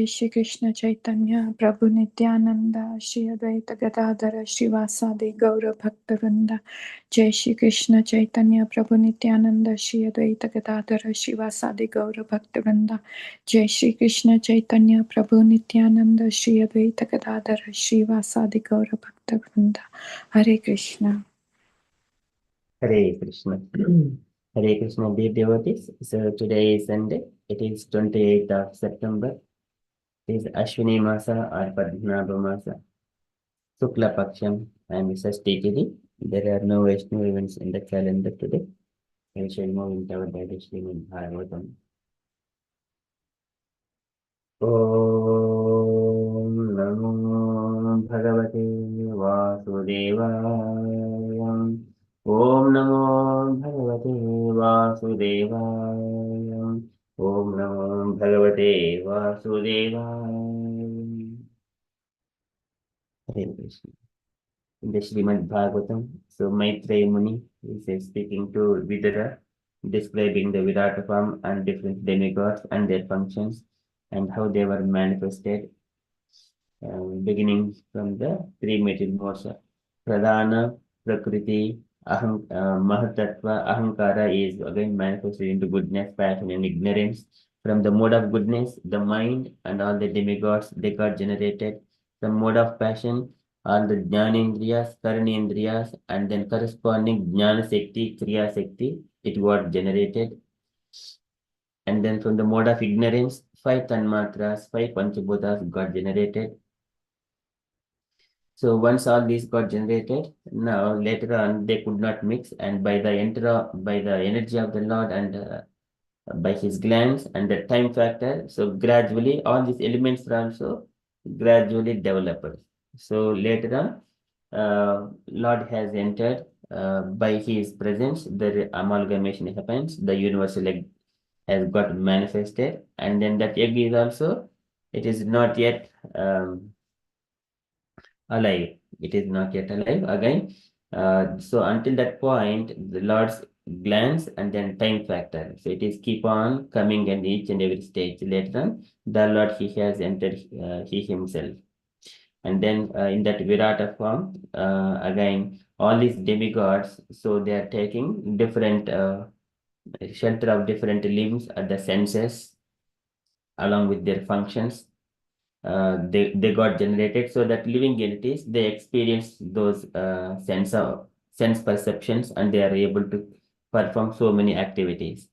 Shri Krishna Chaitanya Prabhu Nityananda Shri Advaita Gadadhara Srivasadi Gaura Bhaktavinda. Jai Shri Krishna Chaitanya Prabhu Nityananda Shri Advaita Gadadhara Srivasadi Gaura Bhaktavinda. Jai Shri Krishna Chaitanya Prabhu Nityananda Shri Advaita Gadadhara Srivasadi Gaura Bhaktavinda. Hare Krishna. Hare Krishna. Hare Krishna, dear devotees. So today is Sunday. It is 28th of September. It is Ashwini Masa or Padmanabha Masa. Sukla Paksham and Sashti Tithi. There are no Vaishnav events in the calendar today. We shall move into our daily Srimad Bhagavatam. Om Namo Bhagavate Vasudevaya. Om Namo Bhagavate Vasudevaya. Om Namo Bhagavate Vasudevaya. Hare Krishna. In the Srimad Bhagavatam, so Maitreya Muni is speaking to Vidura, describing the Virata form and different demigods and their functions and how they were manifested, beginning from the three material modes. Pradhana, Prakriti, Mahatattva, Ahankara is again manifested into goodness, passion, and ignorance. From the mode of goodness, the mind and all the demigods, they got generated. The mode of passion, all the Jnanendriyas, Karnendriyas, and then corresponding Jnana Shakti, Kriya Shakti, it got generated. And then from the mode of ignorance, 5 Tanmatras, 5 Panchabhutas got generated. So once all these got generated, now later on they could not mix, and by the energy of the Lord and by his glance and the time factor, so gradually all these elements are also gradually developed. So later on, Lord has entered by his presence, the amalgamation happens, the universal egg has got manifested, and then that egg is also, it is not yet alive. It is not yet alive again. So until that point, the Lord's glance and then time factor. So it is keep on coming in each and every stage. Later on, the Lord, he has entered he himself. And then in that Virata form, again, all these demigods, so they are taking different shelter of different limbs at the senses along with their functions. They got generated so that living entities, they experience those sense perceptions and they are able to perform so many activities.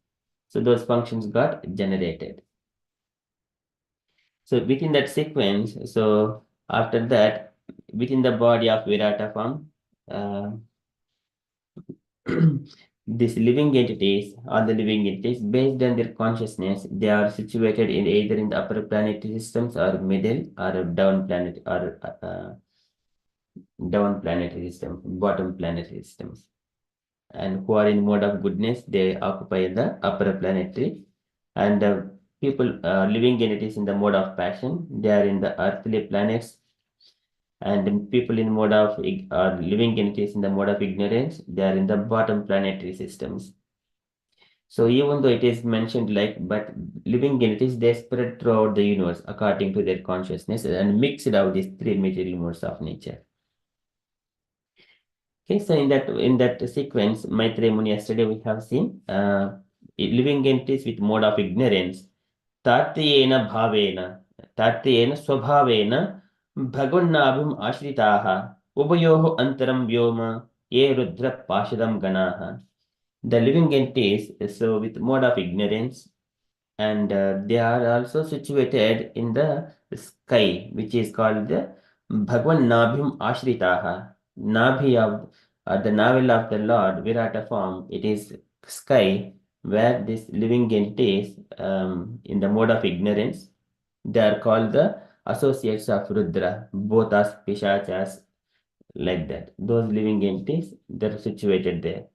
So those functions got generated. So within that sequence, so after that, within the body of Virata form, these living entities, all the living entities, based on their consciousness, they are situated in either in the upper planetary systems or middle or down planet or down planetary systems, bottom planetary systems. And who are in mode of goodness, they occupy the upper planetary. And people, living entities in the mode of passion, they are in the earthly planets. And people in mode of living entities in the mode of ignorance, they are in the bottom planetary systems. So even though it is mentioned like, but living entities, they spread throughout the universe according to their consciousness and mixed out these three material modes of nature. Okay, so in that sequence, Maitreya Muni, yesterday we have seen living entities with mode of ignorance, Tatyena Bhavena, Tatyena Swabhavena, Bhagavannabhim Ashritaha, Ubayoho Antaram Vyoma, Ye Rudra Pashadam Ganaha. The living entities, so with mode of ignorance, and they are also situated in the sky, which is called the Bhagwan Nabhim Ashritaha. Nabhi of the navel of the Lord, Virata form, it is sky where these living entities in the mode of ignorance, they are called the associates of Rudra, both as Pishachas, like that. Those living entities, they are situated there.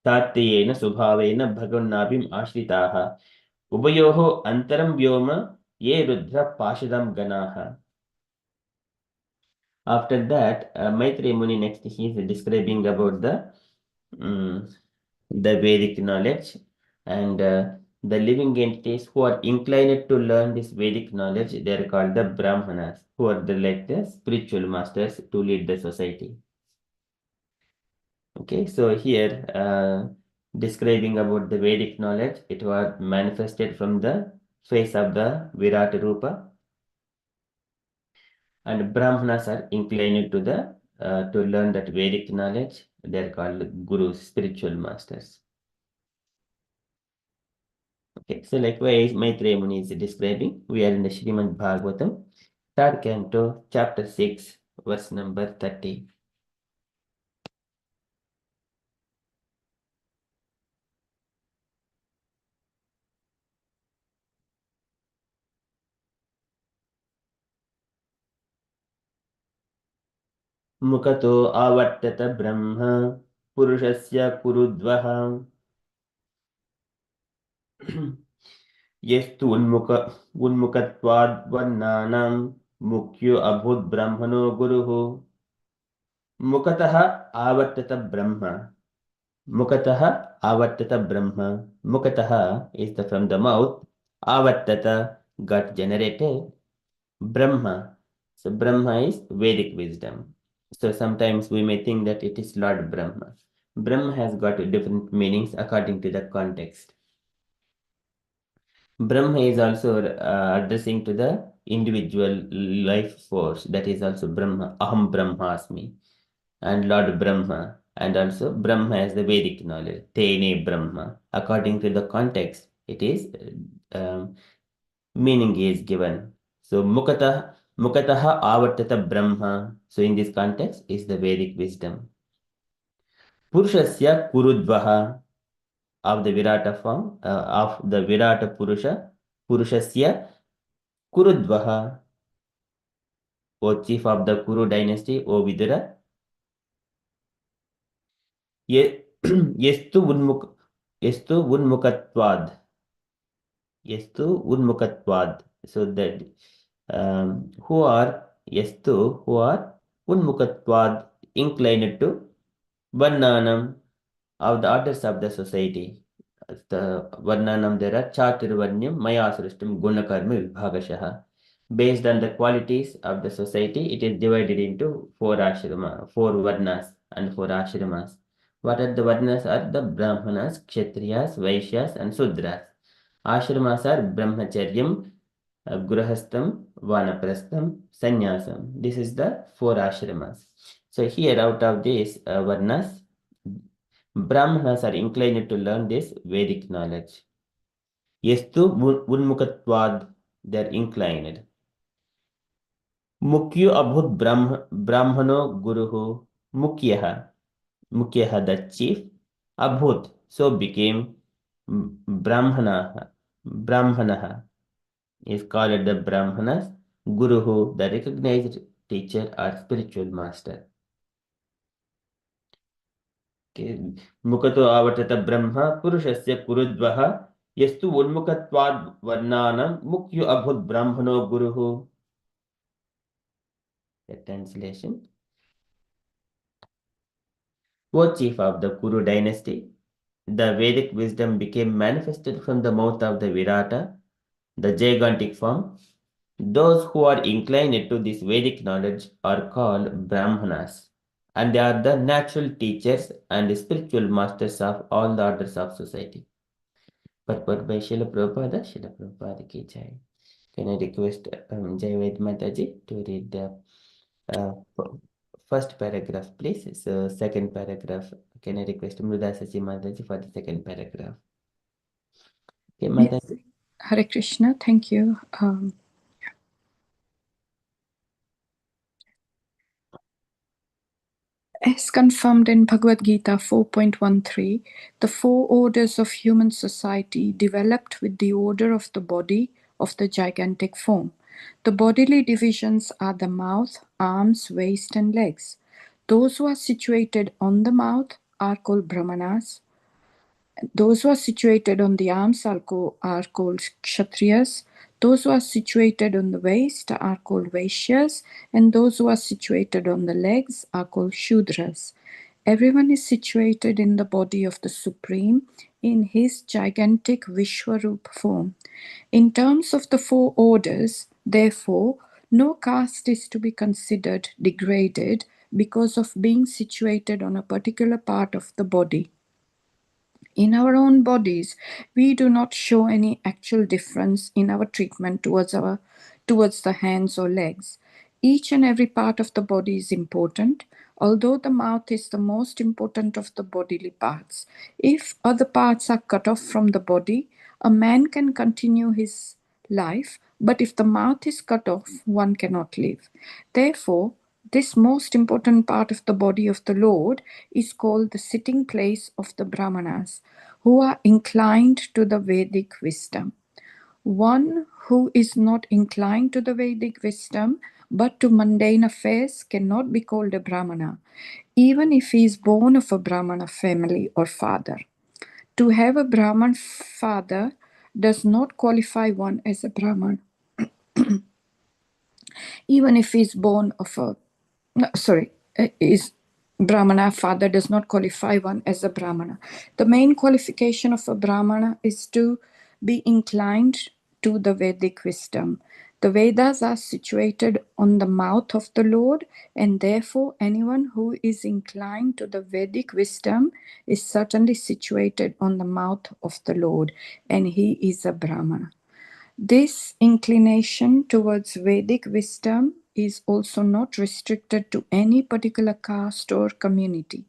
Tatyena Subhavena Bhagavannabhim Ashritaha. Ubayoho antaram vyoma ye rudra pashadam ganaha. After that, Maitreya Muni next he is describing about the Vedic knowledge and The living entities who are inclined to learn this Vedic knowledge, they are called the Brahmanas, who are like the spiritual masters to lead the society. Okay, so here describing about the Vedic knowledge, it was manifested from the face of the Virat Rupa, and Brahmanas are inclined to the to learn that Vedic knowledge. They are called gurus, spiritual masters. Okay, so likewise, Maitreya Muni is describing. We are in the Srimad Bhagavatam, third canto, chapter 6, verse number 30. Mukato avartata brahma purushasya kurudvaha yestu unmukatvad varnanam mukyo abhut brahmano guruhu. Mukataha avartata brahma. Mukataha avartata brahma. Mukataha is from the mouth. Avartata got generated. Brahma. So Brahma is Vedic wisdom. So sometimes we may think that it is Lord Brahma. Brahma has got different meanings according to the context. Brahma is also addressing to the individual life force. That is also Brahma. Aham Brahmasmi. And Lord Brahma. And also Brahma has the Vedic knowledge. Tene Brahma. According to the context, it is meaning is given. So Mukataha avartata Brahma. So in this context is the Vedic wisdom. Purushasya kurudvaha of the Virata form, of the Virata Purusha. Purushasya kurudvaha, O chief of the Kuru dynasty, O Vidura. Yestu unmukatvad. Yestu unmukatvad. So that who are unmukatvad, inclined to varnanam, of the orders of the society. The varnanam, there are chaturvarnyam maya srishtam gunakarma vibhagashaha. Based on the qualities of the society, it is divided into four varnas and four ashramas. What are the varnas? Are the brahmanas, kshatriyas, vaishyas and sudras. Ashramas are brahmacharyam, grahastham, vanaprastham, sannyasam. This is the four ashramas. So here out of these varnas, Brahmanas are inclined to learn this Vedic knowledge. Yestu unmukatvad, they are inclined. Mukyo abhut brahmano guruhu. Mukyaha, the chief. Abhut, so became. Brahmanaha is called the Brahmanas. Guruhu, the recognized teacher or spiritual master. Mukato avartata brahma purushasya kurudvaha yestu unmukatvad varnanam mukyo abhut brahmano guruhu. The translation. O chief of the Kuru dynasty, the Vedic wisdom became manifested from the mouth of the Virata, the gigantic form. Those who are inclined to this Vedic knowledge are called Brahmanas, and they are the natural teachers and spiritual masters of all the orders of society. Purport by Srila Prabhupada ki jai. Can I request Jayaved Mataji to read the first paragraph, please? So second paragraph, can I request Mruda Sachi Mataji for the second paragraph? Okay, Mataji. Yes. Hare Krishna, thank you. As confirmed in Bhagavad Gita 4.13, the four orders of human society developed with the order of the body of the gigantic form. The bodily divisions are the mouth, arms, waist, and legs. Those who are situated on the mouth are called Brahmanas. Those who are situated on the arms are called Kshatriyas. Those who are situated on the waist are called Vaishyas, and those who are situated on the legs are called Shudras. Everyone is situated in the body of the Supreme, in his gigantic Vishwarup form. In terms of the four orders, therefore, no caste is to be considered degraded because of being situated on a particular part of the body. In our own bodies, we do not show any actual difference in our treatment towards the hands or legs. Each and every part of the body is important, although the mouth is the most important of the bodily parts. If other parts are cut off from the body, a man can continue his life, but if the mouth is cut off, one cannot live. Therefore, this most important part of the body of the Lord is called the sitting place of the Brahmanas, who are inclined to the Vedic wisdom. One who is not inclined to the Vedic wisdom but to mundane affairs cannot be called a Brahmana, even if he is born of a Brahmana family or father. To have a Brahman father does not qualify one as a Brahman, even if he is born of a is Brahmana father does not qualify one as a Brahmana. The main qualification of a Brahmana is to be inclined to the Vedic wisdom. The Vedas are situated on the mouth of the Lord, and therefore anyone who is inclined to the Vedic wisdom is certainly situated on the mouth of the Lord, and he is a Brahmana. This inclination towards Vedic wisdom is also not restricted to any particular caste or community.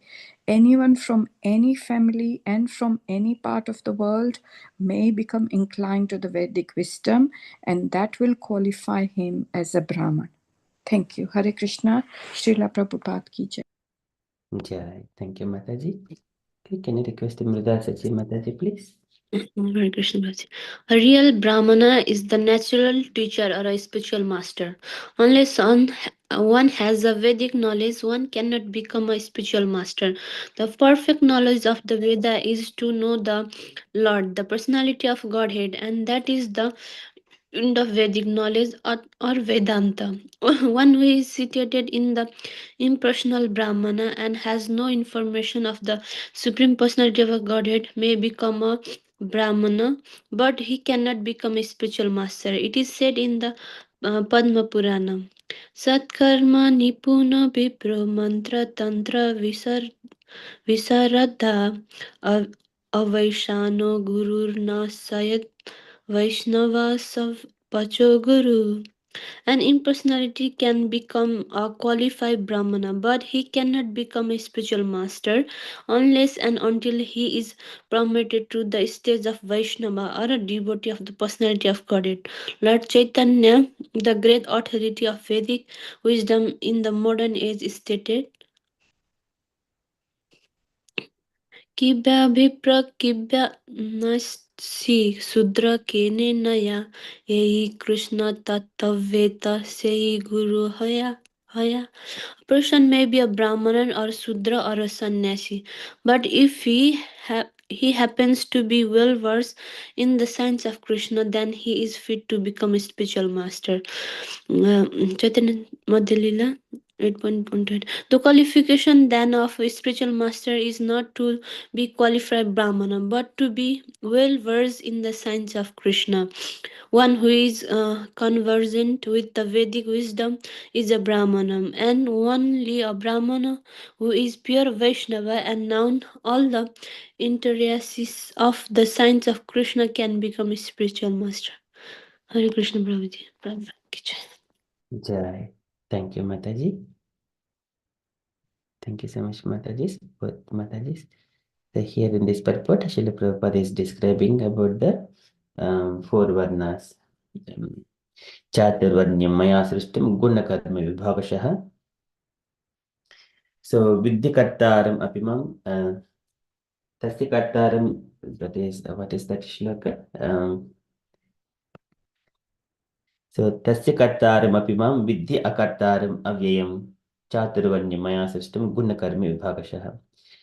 Anyone from any family and from any part of the world may become inclined to the Vedic wisdom, and that will qualify him as a Brahman. Thank you. Hare Krishna. Srila Prabhupada ki jai. Jai. Thank you, Mataji. Okay, can you request Mrida Sachi Mataji, please? Hare Krishna Bhakti. A real Brahmana is the natural teacher or a spiritual master. Unless one has a Vedic knowledge, one cannot become a spiritual master. The perfect knowledge of the Veda is to know the Lord, the personality of Godhead, and that is the end of Vedic knowledge or Vedanta. One who is situated in the impersonal Brahmana and has no information of the Supreme Personality of a Godhead may become a Brahmana, but he cannot become a spiritual master. It is said in the Padma Purana. Satkarma nipuna vipro mantra tantra visarada avaishano gurur na sayat Vaishnava Sav Pacho Guru. An impersonality can become a qualified Brahmana, but he cannot become a spiritual master unless and until he is promoted to the stage of Vaishnava or a devotee of the personality of Godhead. Lord Chaitanya, the great authority of Vedic wisdom in the modern age, stated किव्या नसी शूद्र केने नया यही कृष्ण तत्वेता से ही guru haya. A person may be a Brahmanan or Sudra or a sannyasi, but if he happens to be well versed in the science of Krishna, then he is fit to become a spiritual master. Chaitanya Madhyalila 8.1. The qualification then of a spiritual master is not to be qualified Brahmana, but to be well versed in the science of Krishna. One who is conversant with the Vedic wisdom is a Brahmana, and only a Brahmana who is pure Vaishnava and known all the intricacies of the science of Krishna can become a spiritual master. Hare Krishna Prabhuji. Prabhupada ki jai. Jai. Thank you, Mataji. Thank you so much, Mataji. Both Matajis. So here in this purport, Srila Prabhupada is describing about the four varnas. Chaturvarnyam maya srishtam gunakarma vibhavashah. So vidyakartaram apimam tasya kartaram, that is what is that shloka? So tasya kartaram apimam vidya akartaram avyayam chaturvarnyam maya srishtam gunakarma vibhavashah.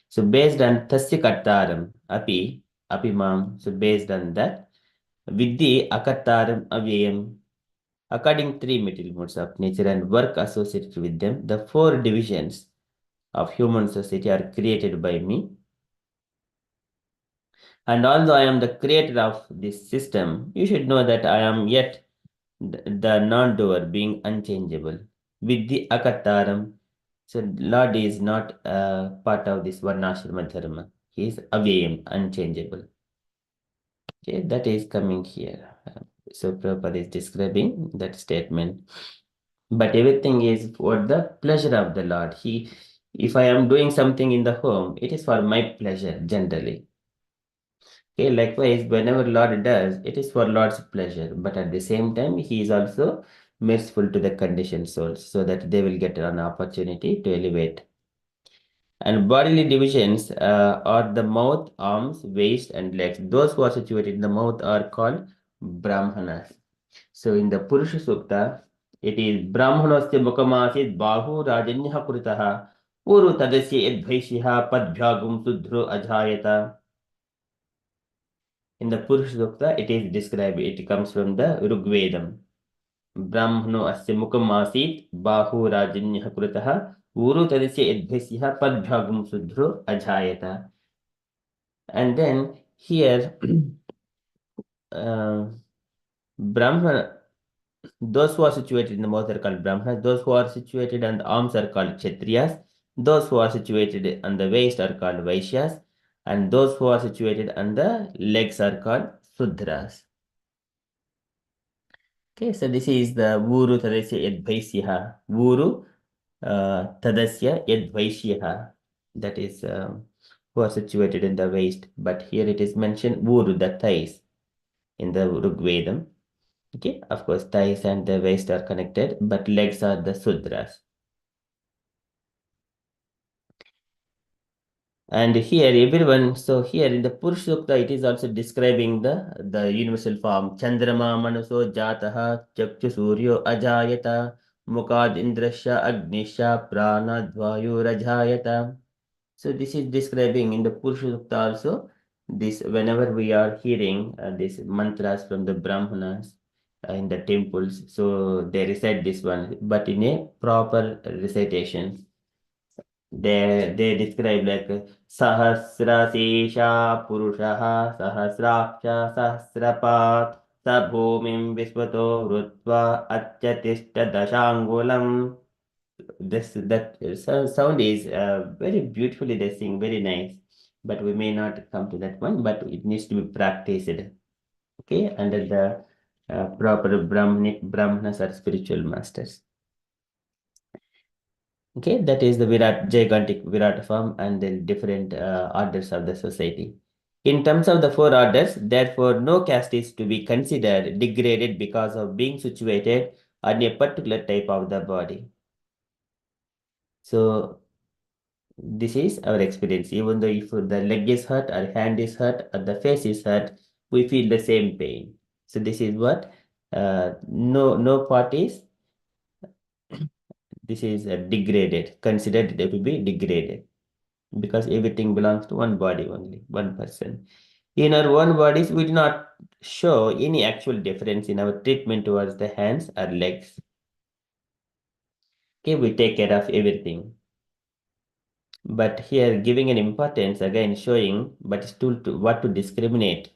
So based on tasya kartaram apimam, so based on that vidya akartaram avyayam, according three material modes of nature and work associated with them, the four divisions of human society are created by me. And although I am the creator of this system, you should know that I am yet the non-doer, being unchangeable. With the Akataram, so Lord is not part of this Varnashrama Dharma. He is Avyayam, unchangeable. Okay, that is coming here. So Prabhupada is describing that statement. But everything is for the pleasure of the Lord. If I am doing something in the home, it is for my pleasure generally. Okay, likewise, whenever Lord does, it is for Lord's pleasure. But at the same time, He is also merciful to the conditioned souls so that they will get an opportunity to elevate. And bodily divisions are the mouth, arms, waist, and legs. Those who are situated in the mouth are called Brahmanas. So in the Purusha Sukta, it is Brahmanasya Mukamasit Bahu Rajanya Kuritaha Uru Tadasya Edvaishiha Padbhyagum Sudro Ajayata. In the Purusha Sukta, it is described, it comes from the Rigvedam. Brahmano asya mukamasit bahu rajanya kuritaha uru tadasya edbhasya padbhyagum sudro ajayata. And then here, Brahmana, those who are situated in the mouth are called Brahmanas, those who are situated on the arms are called Kshatriyas, those who are situated on the waist are called Vaishyas, and those who are situated on the legs are called Sudras. Okay, so this is the Vuru Tadasya Yadvaisyaha. Vuru Tadasya Yadvaisyaha. That is who are situated in the waist. But here it is mentioned Vuru, the thighs, in the Rigvedam. Okay, of course, thighs and the waist are connected, but legs are the Sudras. And here everyone, so here in the Purusha Sukta, it is also describing the universal form. Chandrama Manaso Jataha Chakchu Suryo Ajayata Mukad Indrasya Agnisha Prana Dvayu Rajayata. So this is describing in the Purusha Sukta also, this whenever we are hearing these mantras from the Brahmanas in the temples, so they recite this one, but in a proper recitation. They describe like Sahasrasesha Purushaha Sahasraksha Sahasrapat Sabhumim Visvato Rutva Atyatishta Dashangulam. That sound is very beautifully they sing, very nice. But we may not come to that one, but it needs to be practiced. Okay, under the proper Brahmanas or spiritual masters. Okay, that is the gigantic Virat form and the different orders of the society. In terms of the four orders, therefore, no caste is to be considered degraded because of being situated on a particular type of the body. So, this is our experience. Even though if the leg is hurt, or hand is hurt, or the face is hurt, we feel the same pain. So, this is what no part is. This is degraded, considered to be degraded, because everything belongs to one body only, one person. In our own bodies, we do not show any actual difference in our treatment towards the hands or legs. Okay, we take care of everything. But here, giving an importance, again showing, but still what to discriminate.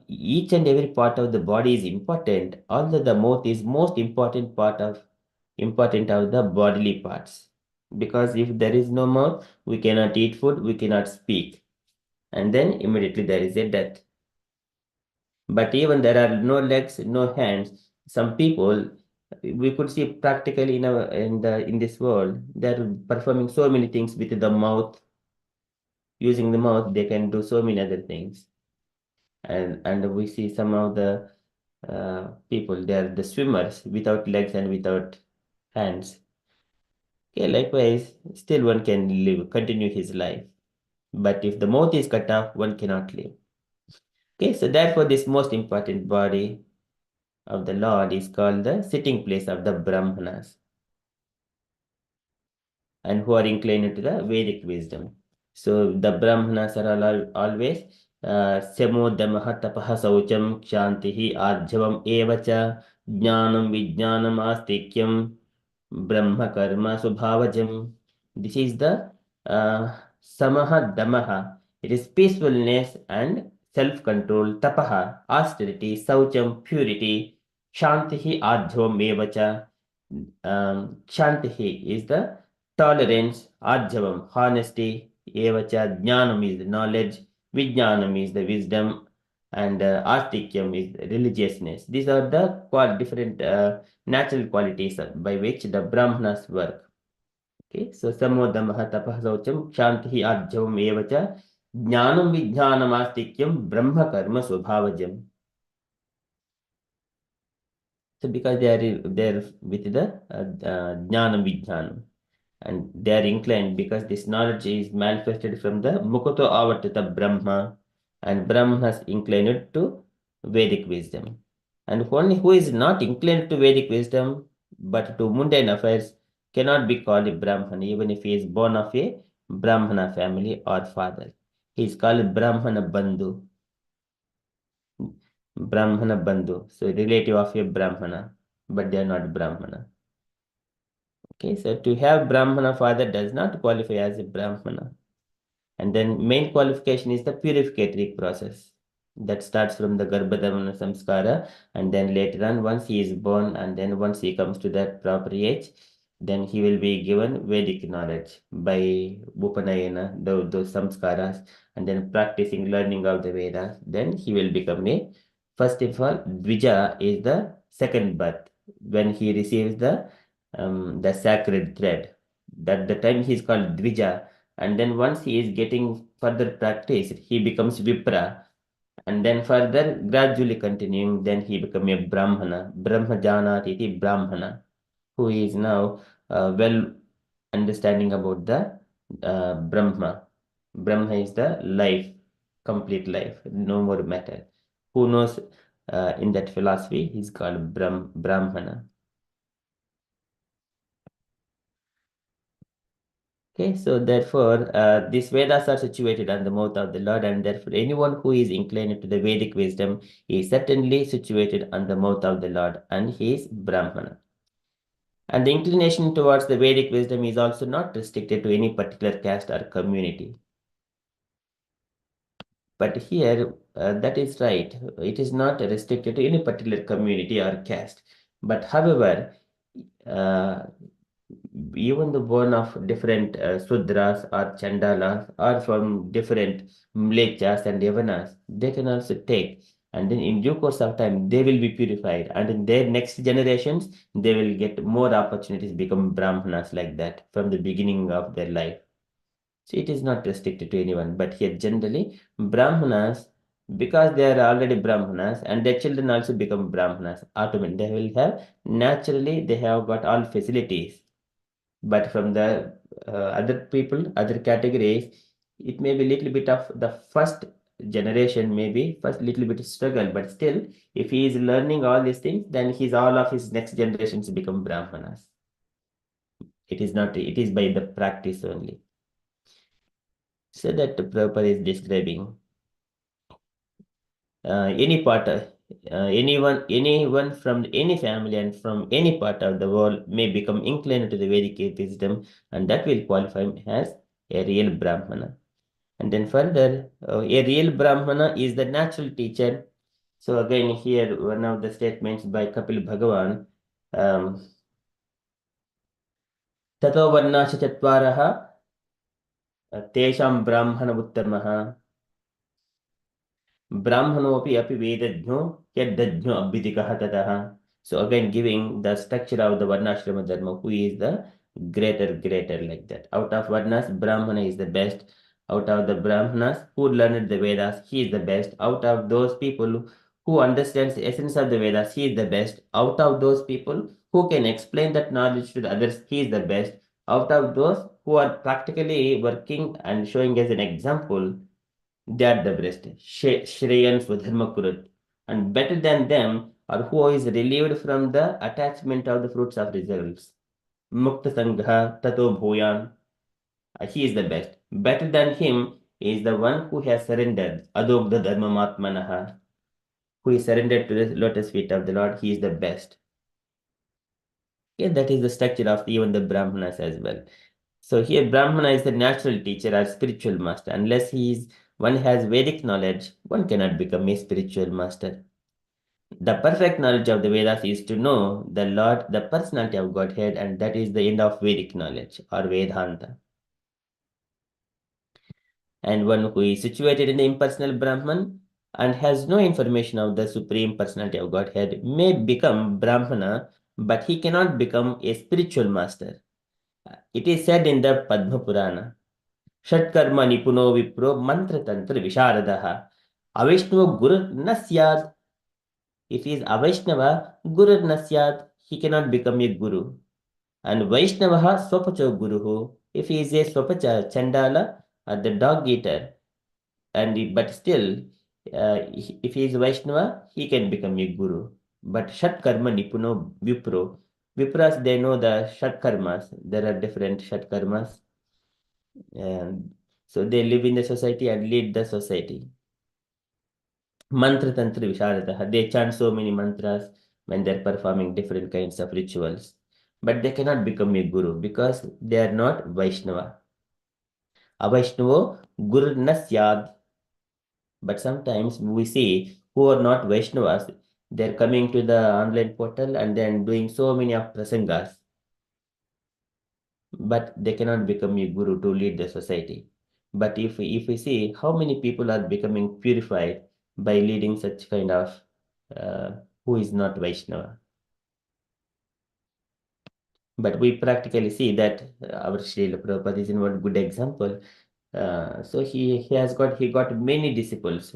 Each and every part of the body is important, although the mouth is most important of the bodily parts. Because if there is no mouth, we cannot eat food, we cannot speak, and then immediately there is a death. But even there are no legs, no hands. Some people we could see practically in this world, they're performing so many things with the mouth. Using the mouth, they can do so many other things. And we see some of the people, they are the swimmers without legs and without hands. Okay, likewise, still one can continue his life. But if the mouth is cut off, one cannot live. Okay, so therefore, this most important body of the Lord is called the sitting place of the Brahmanas, and who are inclined to the Vedic wisdom. So the Brahmanas are always Samodamaha tapaha saucham kshantihi arjavam evacha jnanam vijnanam astikyam brahma karma subhavajam. This is the Samaha Damaha. It is peacefulness and self-control, tapaha, austerity, saucham, purity, shantihi, adhyavam evacha. Shantihi is the tolerance, adhyavam, honesty, evacha, jnanam is the knowledge, vijnanam is the wisdom, and astikyam is religiousness. These are the different natural qualities by which the Brahmanas work. Okay, so samodamah tapah saucham shantihi arjavam evacha jnanam vijnanam astikyam brahma karma swabhavajam. So because they are there with the jnanam vijnanam, and they are inclined because this knowledge is manifested from the mukato avartita brahma, and Brahma has inclined to Vedic wisdom. And one who is not inclined to Vedic wisdom but to mundane affairs cannot be called a Brahmana, even if he is born of a Brahmana family or father. He is called Brahmana Bandhu. Brahmana Bandhu, so relative of a Brahmana, but they are not Brahmana. Okay, so to have Brahmana father does not qualify as a Brahmana. And then main qualification is the purificatory process that starts from the Garbhadhamana Samskara, and then later on, once he is born, and then once he comes to that proper age, then he will be given Vedic knowledge by Upanayana, those samskaras, and then practicing learning of the Vedas. Then he will become first of all, Dvija is the second birth when he receives the sacred thread. That the time he is called Dvija, and then once he is getting further practice, he becomes Vipra, and then further gradually continuing, then he become a Brahmana, Brahmajanat iti Brahmana, who is now well understanding about the Brahma. Brahma is the life, complete life, no more matter. Who knows in that philosophy, he's called Brahmana. Okay, so therefore, these Vedas are situated on the mouth of the Lord, and therefore, anyone who is inclined to the Vedic wisdom is certainly situated on the mouth of the Lord, and he is Brahmana. And the inclination towards the Vedic wisdom is also not restricted to any particular caste or community. But here, that is right. It is not restricted to any particular community or caste. But however, uh, even the born of different Sudras or Chandalas or from different Mlechas and Yavanas, they can also take. And then in due course of time, they will be purified. And in their next generations, they will get more opportunities, become Brahmanas like that from the beginning of their life. So it is not restricted to anyone. But here generally, Brahmanas, because they are already Brahmanas and their children also become Brahmanas, automatically they will have, naturally they have got all facilities. But from the other people, other categories, it may be little bit of the first generation, maybe first little bit struggle, but still, if he is learning all these things, then all of his next generations become Brahmanas. It is not, it is by the practice only. So that Prabhupada is describing any part of anyone from any family and from any part of the world may become inclined to the Vedic wisdom, and that will qualify him as a real Brahmana. And then further, a real Brahmana is the natural teacher. So again, here one of the statements by Kapil Bhagavan, Tato Varnasha Chatvaraha Tesham Brahmana Uttamaha Brahmanopi api vedajno yaddajno abhidikaha tataha. So again, giving the structure of the Varnashrama Dharma, who is the greater like that. Out of Varnas, Brahmana is the best. Out of the Brahmanas who learned the Vedas, he is the best. Out of those people who understands the essence of the Vedas, he is the best. Out of those people who can explain that knowledge to the others, he is the best. Out of those who are practically working and showing as an example, they are the best. Shreyan Swadharma Kurat. And better than them are who is relieved from the attachment of the fruits of results. Mukta Sangha Tato Bhuyan. He is the best. Better than him is the one who has surrendered. Adogda Dharma Matmanaha. Who is surrendered to the lotus feet of the Lord. He is the best. Okay, that is the structure of even the Brahmanas as well. So here Brahmana is the natural teacher or spiritual master, unless he is one has Vedic knowledge, one cannot become a spiritual master. The perfect knowledge of the Vedas is to know the Lord, the personality of Godhead, and that is the end of Vedic knowledge or Vedanta. And one who is situated in the impersonal Brahman and has no information of the Supreme Personality of Godhead may become Brahmana, but he cannot become a spiritual master. It is said in the Padma Purana, Shatkarma Nipuno Vipro Mantra Tantra Visharadaha Avishnu Guru Nasyad. If he is Avaishnava, Guru Nasyad, he cannot become a Guru. And Vaishnavaha Swapacha Guruhu, if he is a Swapacha Chandala or the dog eater, but still, if he is Vaishnava, he can become a Guru. But Shat Karma Nipuno Vipro, Vipras, they know the Shat Karmas. There are different Shat Karmas. And so they live in the society and lead the society. Mantra Tantra Visharadaha, they chant so many mantras when they're performing different kinds of rituals. But they cannot become a Guru because they are not Vaishnava. Avaishnavo Guru Nasyad. But sometimes we see who are not Vaishnavas, they're coming to the online portal and then doing so many of prasangas. But they cannot become a Guru to lead the society. But if we see how many people are becoming purified by leading such kind of who is not Vaishnava. But we practically see that our Srila Prabhupada is in one good example. So he got many disciples.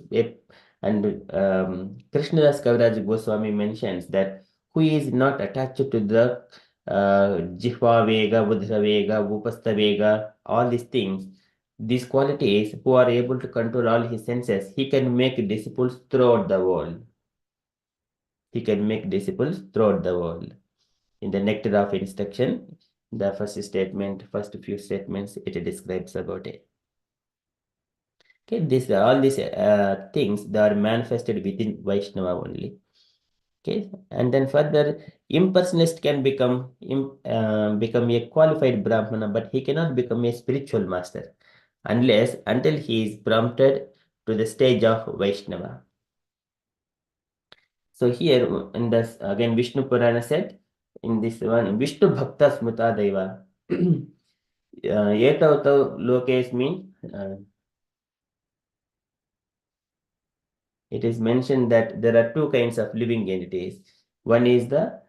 And Krishnadas Kaviraj Goswami mentions that who is not attached to the Jihva Vega, Budra Vega, Upastha Vega, all these things, these qualities, who are able to control all his senses, he can make disciples throughout the world. He can make disciples throughout the world. In the Nectar of Instruction, the first few statements, it describes about it. Okay, all these things, they are manifested within Vaishnava only. Okay, and then further, impersonalist can become a qualified Brahmana, but he cannot become a spiritual master until he is prompted to the stage of Vaishnava. So here in this again Vishnu Purana said in this one Vishnu Bhakta Smrta Deva. Etavatav Lokes mean it is mentioned that there are two kinds of living entities. One is the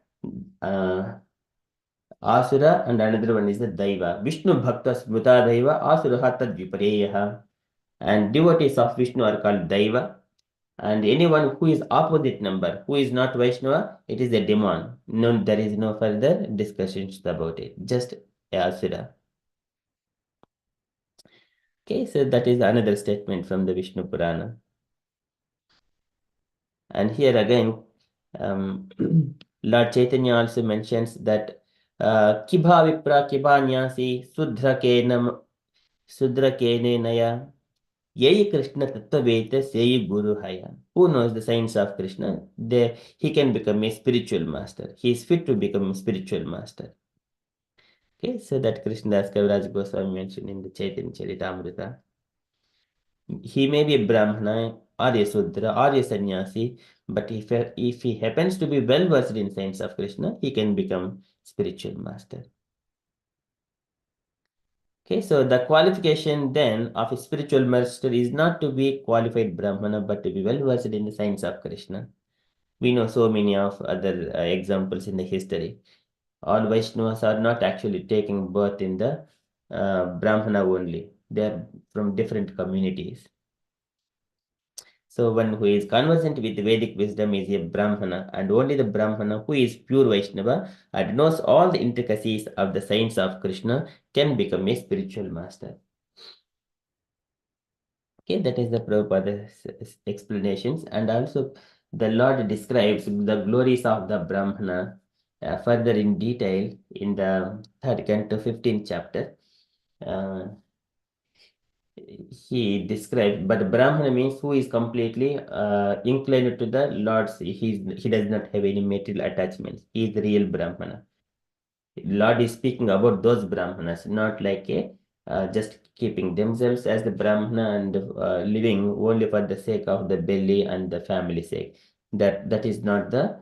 Asura and another one is the Daiva. Vishnu Bhakta Smrta Daiva Asura Tad Vipareyaha. And devotees of Vishnu are called Daiva. And anyone who is opposite number, who is not Vaishnava, it is a demon. No, there is no further discussions about it. Just Asura. Okay, so that is another statement from the Vishnu Purana. And here again, Lord Chaitanya also mentions that Kibha Vipra Kibha Nyasi Sudra Kene Naya Yei Krishna Tattaveta Sei Guru Haya. Who knows the science of Krishna? He can become a spiritual master. He is fit to become a spiritual master. Okay, so that Krishnadas Kaviraj Goswami mentioned in the Chaitanya Charitamrita. He may be a Brahmana or a Sudra or a Sannyasi, but if he happens to be well versed in science of Krishna, he can become spiritual master. Okay, so the qualification then of a spiritual master is not to be qualified Brahmana, but to be well versed in the science of Krishna. We know so many of other examples in the history. All Vaishnavas are not actually taking birth in the Brahmana only. They are from different communities. So one who is conversant with Vedic wisdom is a Brahmana, and only the Brahmana who is pure Vaishnava and knows all the intricacies of the science of Krishna can become a spiritual master. Okay, that is the Prabhupada's explanations, and also the Lord describes the glories of the Brahmana further in detail in the 3rd canto 15th chapter. He described, but Brahmana means who is completely inclined to the Lord's. He does not have any material attachments. He is the real Brahmana. Lord is speaking about those Brahmanas, not like a just keeping themselves as the Brahmana and living only for the sake of the belly and the family sake. That is not the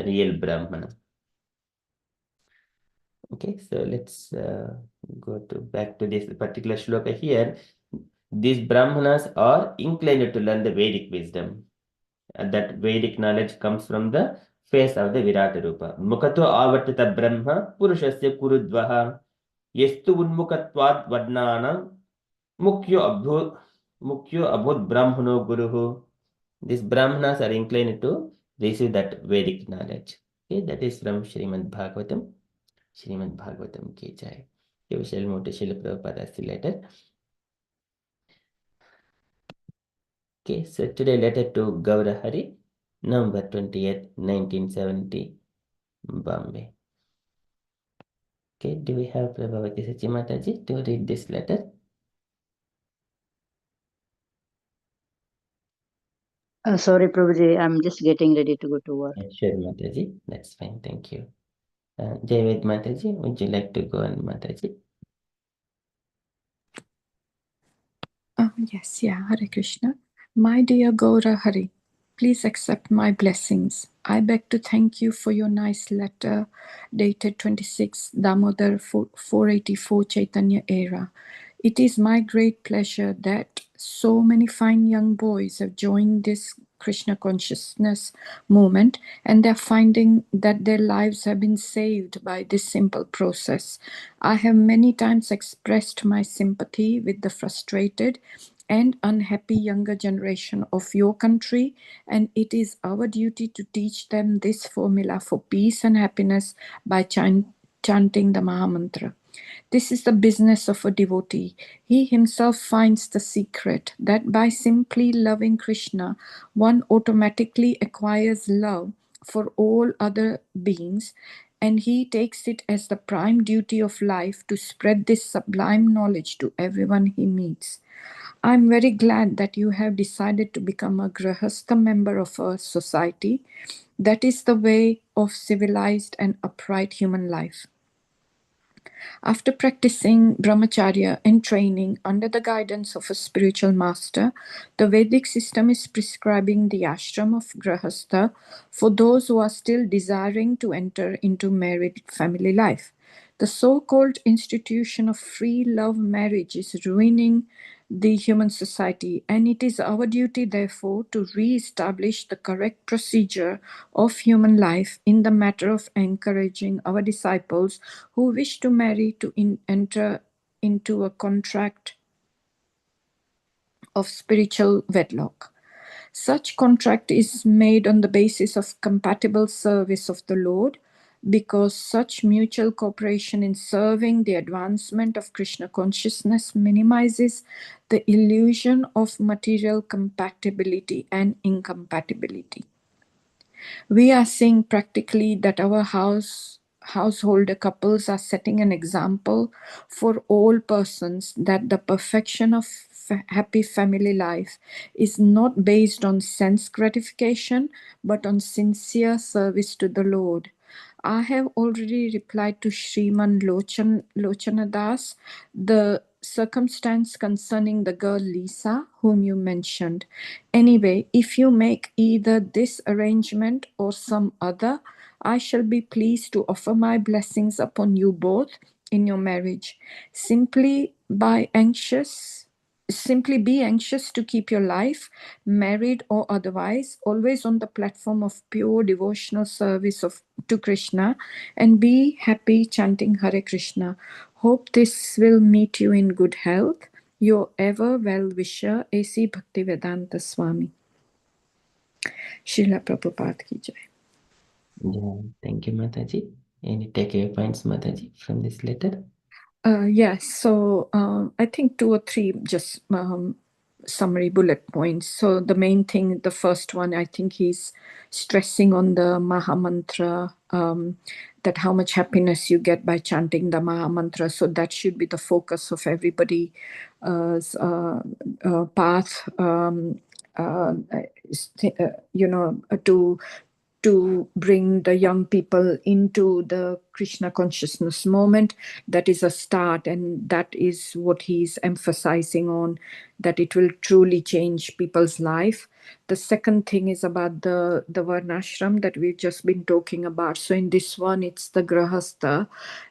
real Brahmana. Okay, so let's go back to this particular shloka here. These Brahmanas are inclined to learn the Vedic wisdom. That Vedic knowledge comes from the face of the Virata Rupa. Mukato avartita Brahma Purushasya Kurudvaha Yestu Unmukatvad Vadnanam Mukyo Abhut Brahmano Guruhu. These Brahmanas are inclined to receive that Vedic knowledge. Okay, that is from Srimad Bhagavatam. Srimad Bhagavatam ki jai. We shall move to Srila Prabhupada's letter. Okay, so today letter to Gaurahari, November 28th, 1970, Bombay. Okay, do we have Prabhavati Sachi Mataji to read this letter? Sorry, Prabhuji, I'm just getting ready to go to work. Sure, Mataji. That's fine. Thank you. Jayaved Mataji, would you like to go on, Mataji? Yes, yeah, Hare Krishna. My dear Gaura Hari, please accept my blessings. I beg to thank you for your nice letter dated 26 Damodar 484 Chaitanya era. It is my great pleasure that so many fine young boys have joined this Krishna consciousness movement and they're finding that their lives have been saved by this simple process. I have many times expressed my sympathy with the frustrated and unhappy younger generation of your country, and it is our duty to teach them this formula for peace and happiness by chanting the Mahamantra. This is the business of a devotee. He himself finds the secret that by simply loving Krishna, one automatically acquires love for all other beings, and he takes it as the prime duty of life to spread this sublime knowledge to everyone he meets. I'm very glad that you have decided to become a Grahastha member of a society. That is the way of civilized and upright human life. After practicing brahmacharya and training under the guidance of a spiritual master, the Vedic system is prescribing the ashram of Grahastha for those who are still desiring to enter into married family life. The so-called institution of free love marriage is ruining the human society, and it is our duty, therefore, to re-establish the correct procedure of human life in the matter of encouraging our disciples who wish to marry to enter into a contract of spiritual wedlock. Such contract is made on the basis of compatible service of the Lord, because such mutual cooperation in serving the advancement of Krishna consciousness minimizes the illusion of material compatibility and incompatibility. We are seeing practically that our householder couples are setting an example for all persons that the perfection of happy family life is not based on sense gratification but on sincere service to the Lord. I have already replied to Sriman Lochana Das the circumstance concerning the girl Lisa, whom you mentioned. Anyway, if you make either this arrangement or some other, I shall be pleased to offer my blessings upon you both in your marriage. Simply be anxious to keep your life, married or otherwise, always on the platform of pure devotional service to Krishna, and be happy chanting Hare Krishna. Hope this will meet you in good health. Your ever well-wisher, A.C. Bhaktivedanta Swami. Srila Prabhupada ki jai. Yeah, thank you, Mataji. Any takeaway points, Mataji, from this letter? Yes, so I think 2 or 3 just summary bullet points. So the main thing, the first one, I think he's stressing on the Mahamantra, that how much happiness you get by chanting the Mahamantra. So that should be the focus of everybody's path, to to bring the young people into the Krishna consciousness moment. That is a start, and that is what he's emphasizing on, that it will truly change people's life. The second thing is about the varnashram that we've just been talking about. So in this one, it's the grahastha,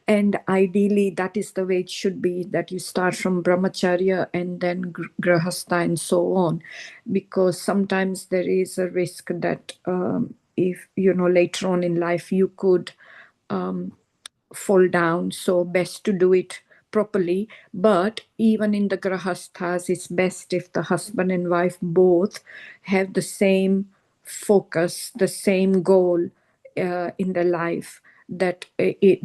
and ideally that is the way it should be, that you start from brahmacharya and then grahastha and so on, because sometimes there is a risk that if later on in life you could fall down. So best to do it properly. But even in the grahasthas, it's best if the husband and wife both have the same focus, the same goal in their life, that they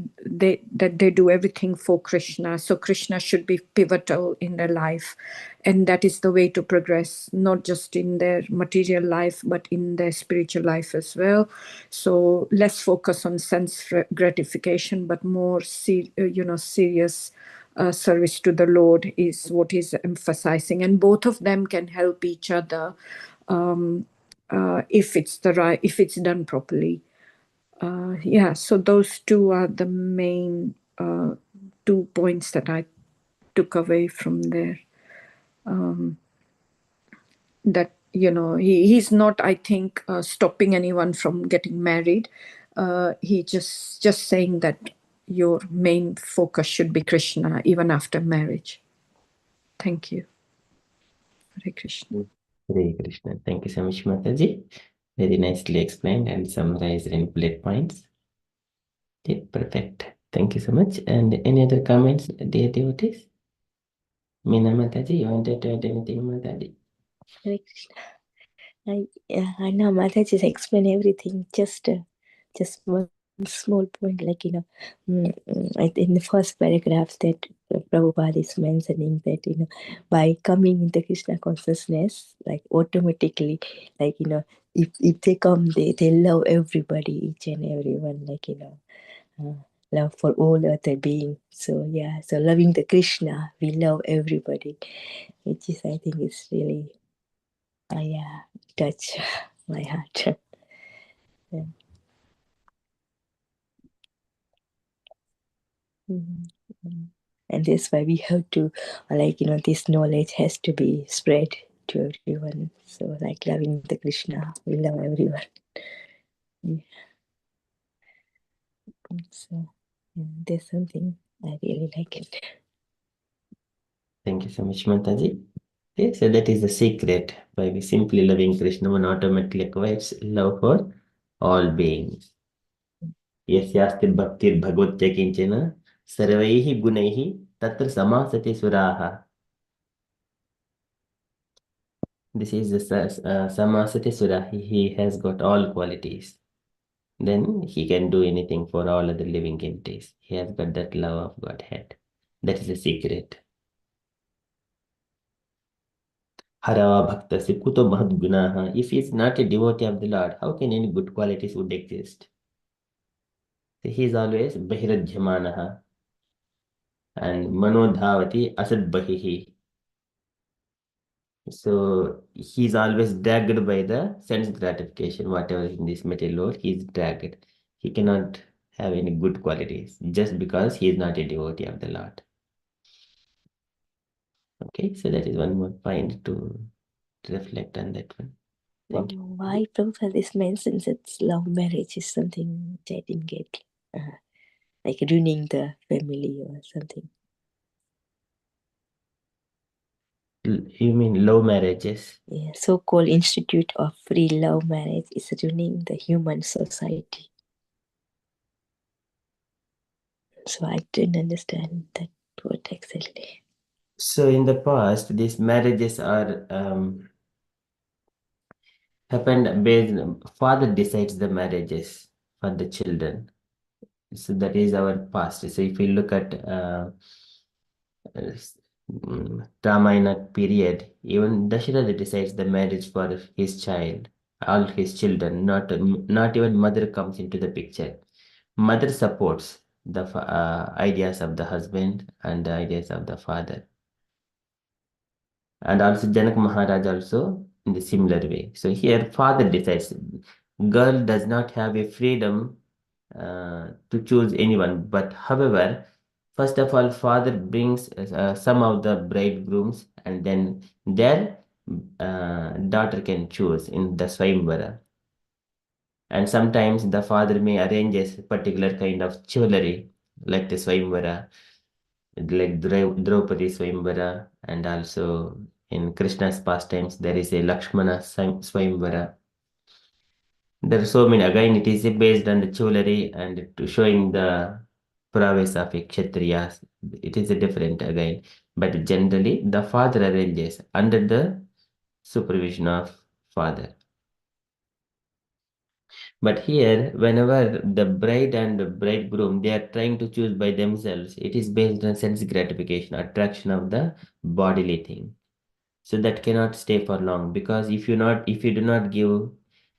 do everything for Krishna. So Krishna should be pivotal in their life, and that is the way to progress, not just in their material life but in their spiritual life as well. So less focus on sense gratification, but more serious service to the Lord is what he's emphasizing, and both of them can help each other if it's done properly. So those two are the main 2 points that I took away from there. That he's not, I think, stopping anyone from getting married. He just saying that your main focus should be Krishna even after marriage. Thank you. Hare Krishna. Hare Krishna. Thank you so much, Mataji. Very nicely explained and summarized in bullet points. Okay, perfect. Thank you so much. And any other comments, dear devotees? Meena Mataji, you wanted to add anything, Mataji? Hare Krishna. I know Mataji just explained everything. Just one small point, in the first paragraph that Prabhupada is mentioning that by coming into Krishna consciousness, automatically, if they come, they love everybody, each and everyone, love for all other beings. So loving the Krishna, we love everybody, which is, I think, is really touch my heart. Yeah. And that's why we have to, this knowledge has to be spread to everyone. So, loving the Krishna, we love everyone. Yeah. So, there's something I really like it. Thank you so much, Mataji. Okay, so that is the secret. By simply loving Krishna, one automatically acquires love for all beings. यस्यास्ति भक्तिर्भगवत्य किंचन सर्वैः गुणैः तत्र समासते सुराः. This is the samasate sura. He has got all qualities. Then he can do anything for all other living entities. He has got that love of Godhead. That is the secret. Hara bhakta se kuto mahad gunaha. If he is not a devotee of the Lord, how can any good qualities would exist? So he is always bahiradhyamanaha and manodhavati asad bahihi. So he's always dragged by the sense gratification, whatever in this material world, he's dragged. He cannot have any good qualities just because he is not a devotee of the Lord. Okay, so that is one more point to reflect on that one. Thank you. Why Prabhupada is mentions that love marriage is something which I didn't get, like ruining the family or something. You mean love marriages? Yeah, so-called Institute of Free Love Marriage is ruining the human society. So I didn't understand that word exactly. So in the past, these marriages are happened based, father decides the marriages for the children. So that is our past. So if we look at Ramayana period, even Dasharatha decides the marriage for his child, all his children, not even mother comes into the picture. Mother supports the ideas of the husband and the ideas of the father. And also Janak Maharaj also in the similar way. So here father decides. girl does not have a freedom to choose anyone. But however, first of all, father brings some of the bridegrooms, and then their daughter can choose in the Swayamvara. And sometimes the father may arrange a particular kind of jewelry, like the Swayamvara, like Draupadi Swayamvara, and also in Krishna's pastimes, there is a Lakshmana Swayamvara. There are so many. Again, it is based on the jewelry and showing the prowess of a Kshatriya. It is a different again. But generally, the father arranges under the supervision of father. But here, whenever the bride and the bridegroom, they are trying to choose by themselves, it is based on sense gratification, attraction of the bodily thing. So that cannot stay for long, because if you do not give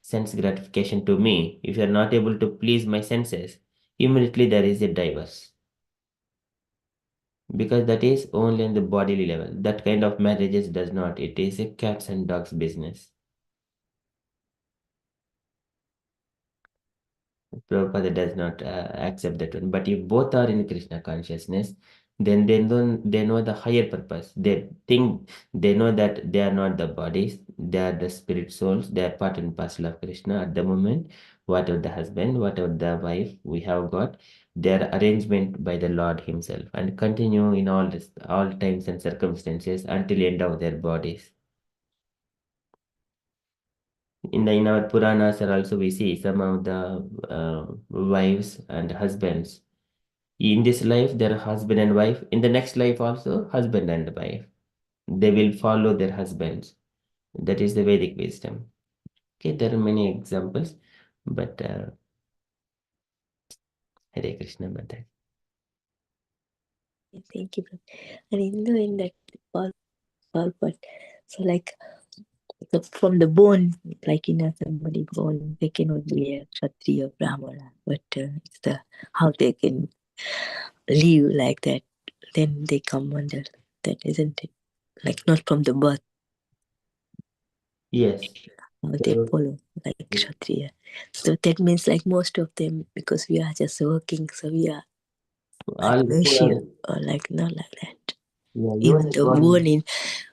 sense gratification to me, if you are not able to please my senses, immediately there is a divorce. Because that is only on the bodily level. That kind of marriages does not. It is a cats and dogs business. Prabhupada does not accept that one. But if both are in Krishna consciousness, then they know the higher purpose. They know that they are not the bodies, they are the spirit souls, they are part and parcel of Krishna at the moment. Whatever the husband, whatever the wife we have got, their arrangement by the Lord Himself, and continue in all times and circumstances until end of their bodies. In our Puranas also we see some of the wives and husbands. In this life, they're husband and wife. In the next life also, husband and wife. They will follow their husbands. That is the Vedic wisdom. Okay, there are many examples, but Hare Krishna Mother. Thank you. And in that part, so like from the bone, like somebody born, they cannot be a Kshatriya Brahmana, but it's how they can live like that. Then they come under that, isn't it? Like not from the birth. Yes. They follow like Kshatriya. So that means like most of them, because we are just working, so we are like or like not like that. Yeah, Even though born in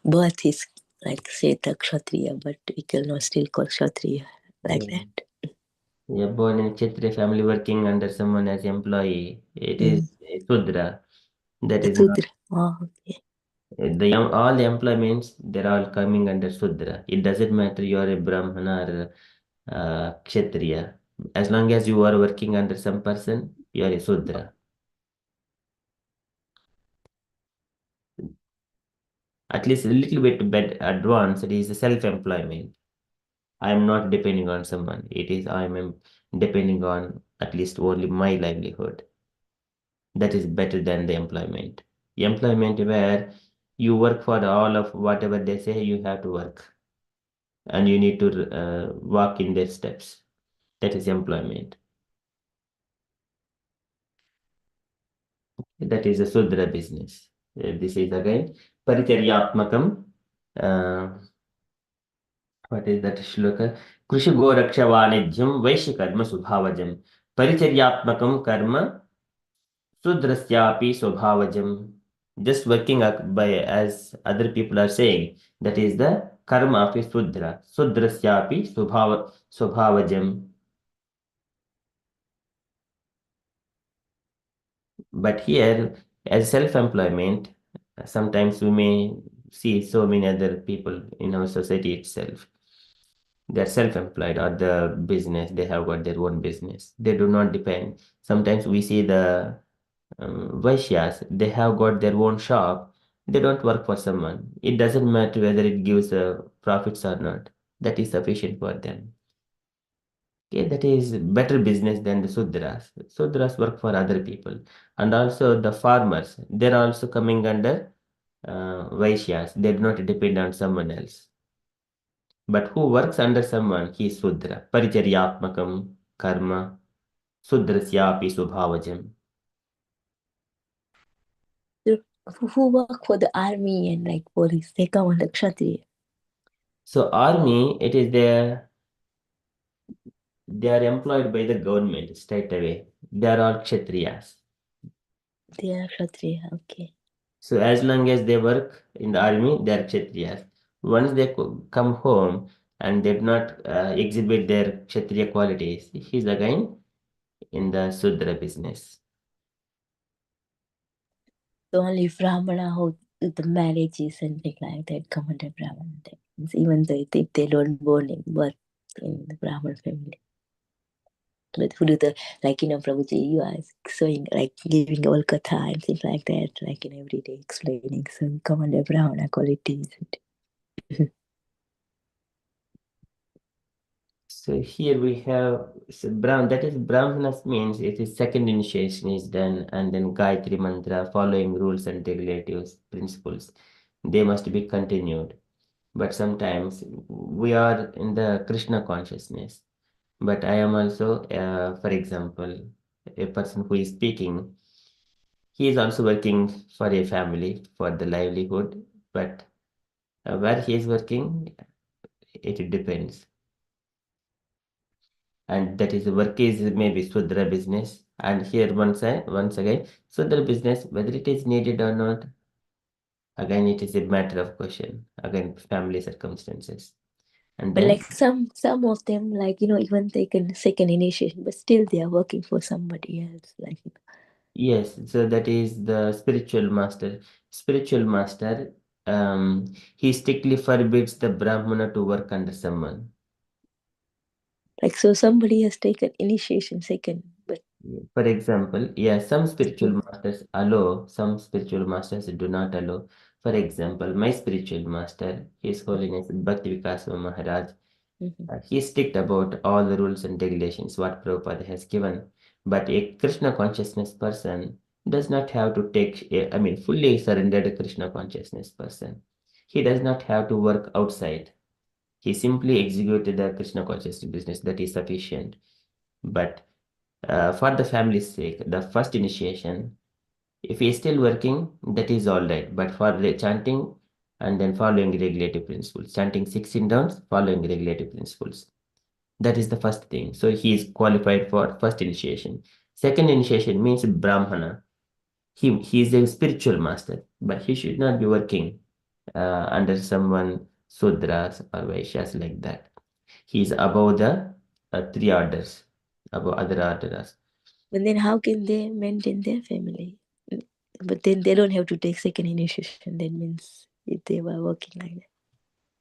birth is like say the Kshatriya, but we cannot still call Kshatriya like that. Yeah, born in Kshatriya family working under someone as employee. It is a Sudra. That is Sudra. Oh, okay. all the employments, they're all coming under Sudra. It doesn't matter you are a Brahmana or Kshatriya. As long as you are working under some person, you are a Sudra. At least a little bit advanced, it is self-employment. I am not depending on someone. It is I am depending on at least only my livelihood. That is better than the employment. Employment where you work for all of whatever they say, you have to work. And you need to walk in their steps. That is employment. That is a Sudra business. This is again Paricharyatmakam. What is that shloka? Krishi Goraksha Vanijyam Vaishyakarma Subhavajam. Paricharyatmakam Karma Sudrasyapi Subhavajam. Just working by as other people are saying, that is the karma of a Sudra. Sudrasyapi Subhavajam. But here, as self-employment, sometimes we may see so many other people in our society itself. They're self-employed or the business, they have got their own business. They do not depend. Sometimes we see the Vaishyas, they have got their own shop. They don't work for someone. It doesn't matter whether it gives profits or not. That is sufficient for them. Okay, that is better business than the Sudras. Sudras work for other people. And also the farmers, they're also coming under Vaishyas. They do not depend on someone else. But who works under someone, he is Sudra. Paricharyatmakam karma Sudrasyapi Subhavajam. Who work for the army and like police, they come under Kshatriya. So army, it is there. They are employed by the government straight away. They are all Kshatriyas. They are Kshatriya, okay. So as long as they work in the army, they are Kshatriyas. Once they come home and they do not exhibit their Kshatriya qualities, he's again in the Sudra business. So only Brahmana who the marriages and things like that come under Brahmana. Even though if they don't born in birth in the Brahman family. But who do the, like, Prabhuji, you are showing, like, giving all katha and things like that, like, every day explaining some come under Brahmana qualities. So here we have that is Brahmanas means it is second initiation is done, and then Gayatri mantra following rules and regulatives principles. They must be continued. But sometimes we are in the Krishna consciousness. But I am also, for example, a person who is speaking, he is also working for a family for the livelihood, but where he is working, it depends. And that is work is maybe Sudra business. And here once again, Sudra business, whether it is needed or not, again it is a matter of question. Again, family circumstances. And But then like some of them, like, even taken second initiation, but still they are working for somebody else. Like, yes, so that is the spiritual master. Spiritual master, he strictly forbids the Brahmana to work under someone. like, so somebody has taken initiation second, but For example, some spiritual masters allow, some spiritual masters do not allow. For example, my spiritual master, His Holiness Bhakti Vikasa Maharaj, he is strict about all the rules and regulations what Prabhupada has given. But a Krishna consciousness person does not have to fully surrendered Krishna consciousness person. He does not have to work outside. He simply executed the Krishna consciousness business, that is sufficient. But for the family's sake, the first initiation, if he is still working, that is all right. But for the chanting and then following regulative principles, chanting 16 rounds, following regulative principles. That is the first thing. So he is qualified for first initiation. Second initiation means Brahmana. He is a spiritual master, but he should not be working under someone Sudras or Vaishyas like that. He is above the three orders, above other orders. but then how can they maintain their family? But then they don't have to take second initiation. That means if they were working like that.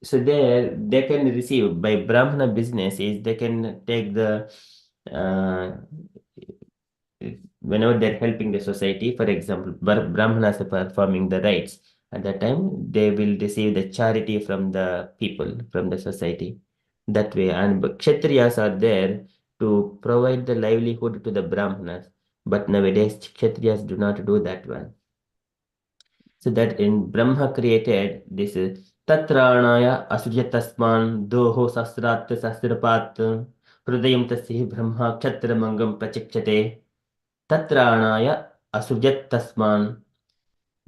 So there they can receive by Brahmana business is they can take the whenever they're helping the society, for example, Brahmanas are performing the rites. At that time, they will receive the charity from the people, from the society. That way, and Kshatriyas are there to provide the livelihood to the Brahmanas. But nowadays, Kshatriyas do not do that one. So that in Brahma created this Tatranaya Asujyatasman Doho Sasrat Sasrapat Hrudayam Tasih Brahma Kshatramangam Prachikshate Tatranaya Asujat Tasman.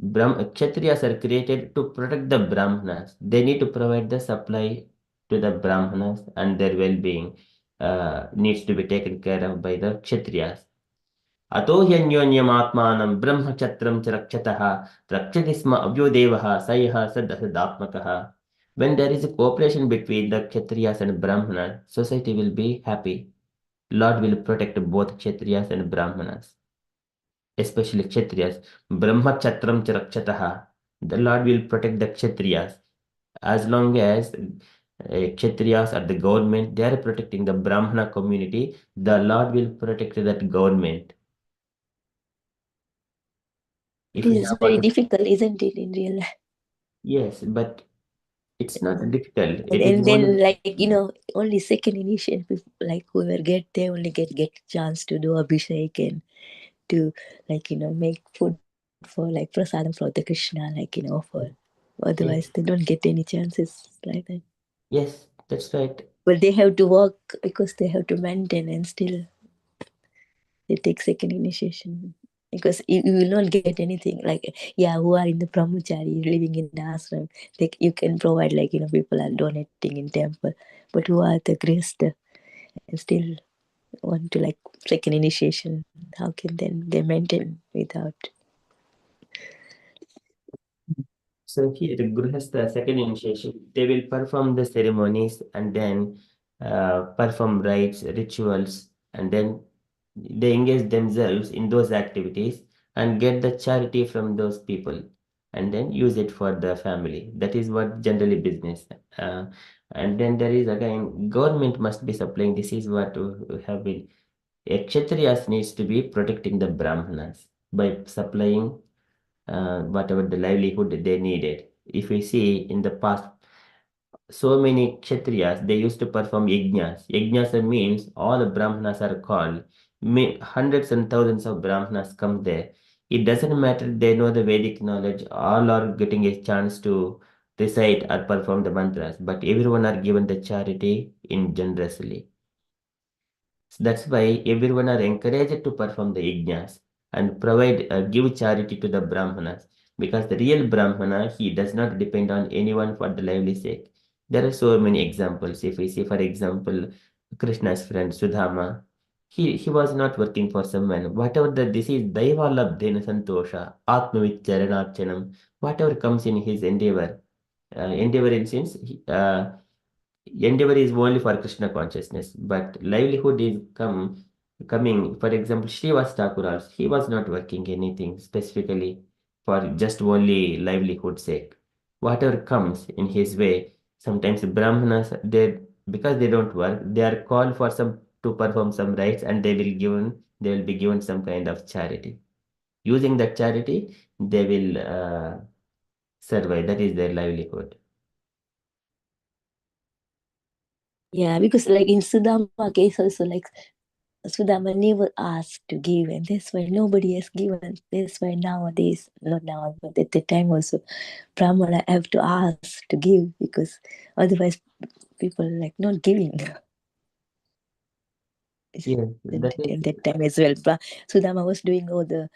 Kshatriyas are created to protect the Brahmanas. They need to provide the supply to the Brahmanas, and their well-being needs to be taken care of by the Kshatriyas. अतो ह्यन्योन्यमात्मानं ब्रह्मचत्रं च रक्षतः रक्षति स्म अव्योदेवः स यः सदसदात्मकः. When there is a cooperation between the Kshatriyas and Brahmanas, society will be happy. Lord will protect both Kshatriyas and Brahmanas, especially Kshatriyas. Brahmachatram cha rakshataha. The Lord will protect the Kshatriyas. As long as Kshatriyas are the government, they are protecting the Brahmana community, the Lord will protect that government. If It we is have very difficult, isn't it, in real life? yes, but it's not difficult. But It is and then, only like, only second initiation people, like, whoever they only get chance to do abhishek and to, like, make food for, like, prasadam for the Krishna, like, offer. Otherwise, yes, they don't get any chances like that. yes, that's right. But they have to work because they have to maintain, and still they take second initiation. Because you will not get anything. Like, who are in the brahmachari living in the ashram, you can provide, like, people are donating in temple. But who are the grihastha, and still want to like second initiation. How can then they maintain without? So here, Grihastha, second initiation, they will perform the ceremonies and then perform rites, rituals, and then they engage themselves in those activities and get the charity from those people and then use it for the family. That is what generally business. And then there is again, government must be supplying. This is what we have been. A Kshatriyas needs to be protecting the Brahmanas by supplying whatever the livelihood they needed. If we see in the past, so many Kshatriyas, they used to perform yajnas. Yajnas means all the Brahmanas are called. Hundreds and thousands of Brahmanas come there. It doesn't matter, they know the Vedic knowledge, all are getting a chance to recite or perform the mantras, but everyone are given the charity in generously. So that's why everyone are encouraged to perform the yajnas and provide, give charity to the Brahmanas. Because the real Brahmana, he does not depend on anyone for the lively sake. There are so many examples. If we see, for example, Krishna's friend Sudama, he was not working for someone. Whatever this is, Daivalabdhena Santosha, Atmaviccharanarchanam, whatever comes in his endeavor, endeavor in sense, endeavor is only for Krishna consciousness, but livelihood is coming. For example, Srivas Thakur also, he was not working anything specifically for just only livelihood sake. Whatever comes in his way, sometimes Brahmanas, they because they don't work, they are called for some to perform some rites, and they will be given some kind of charity. Using that charity, they will survive. That is their livelihood. Yeah, because like in Sudama case also, like Sudama never asked to give, and that's why nobody has given. That's why nowadays, not now, but at the time also, Brahmana have to ask to give, because otherwise people like not giving. Yes, that is. In that time as well, Sudama was doing all the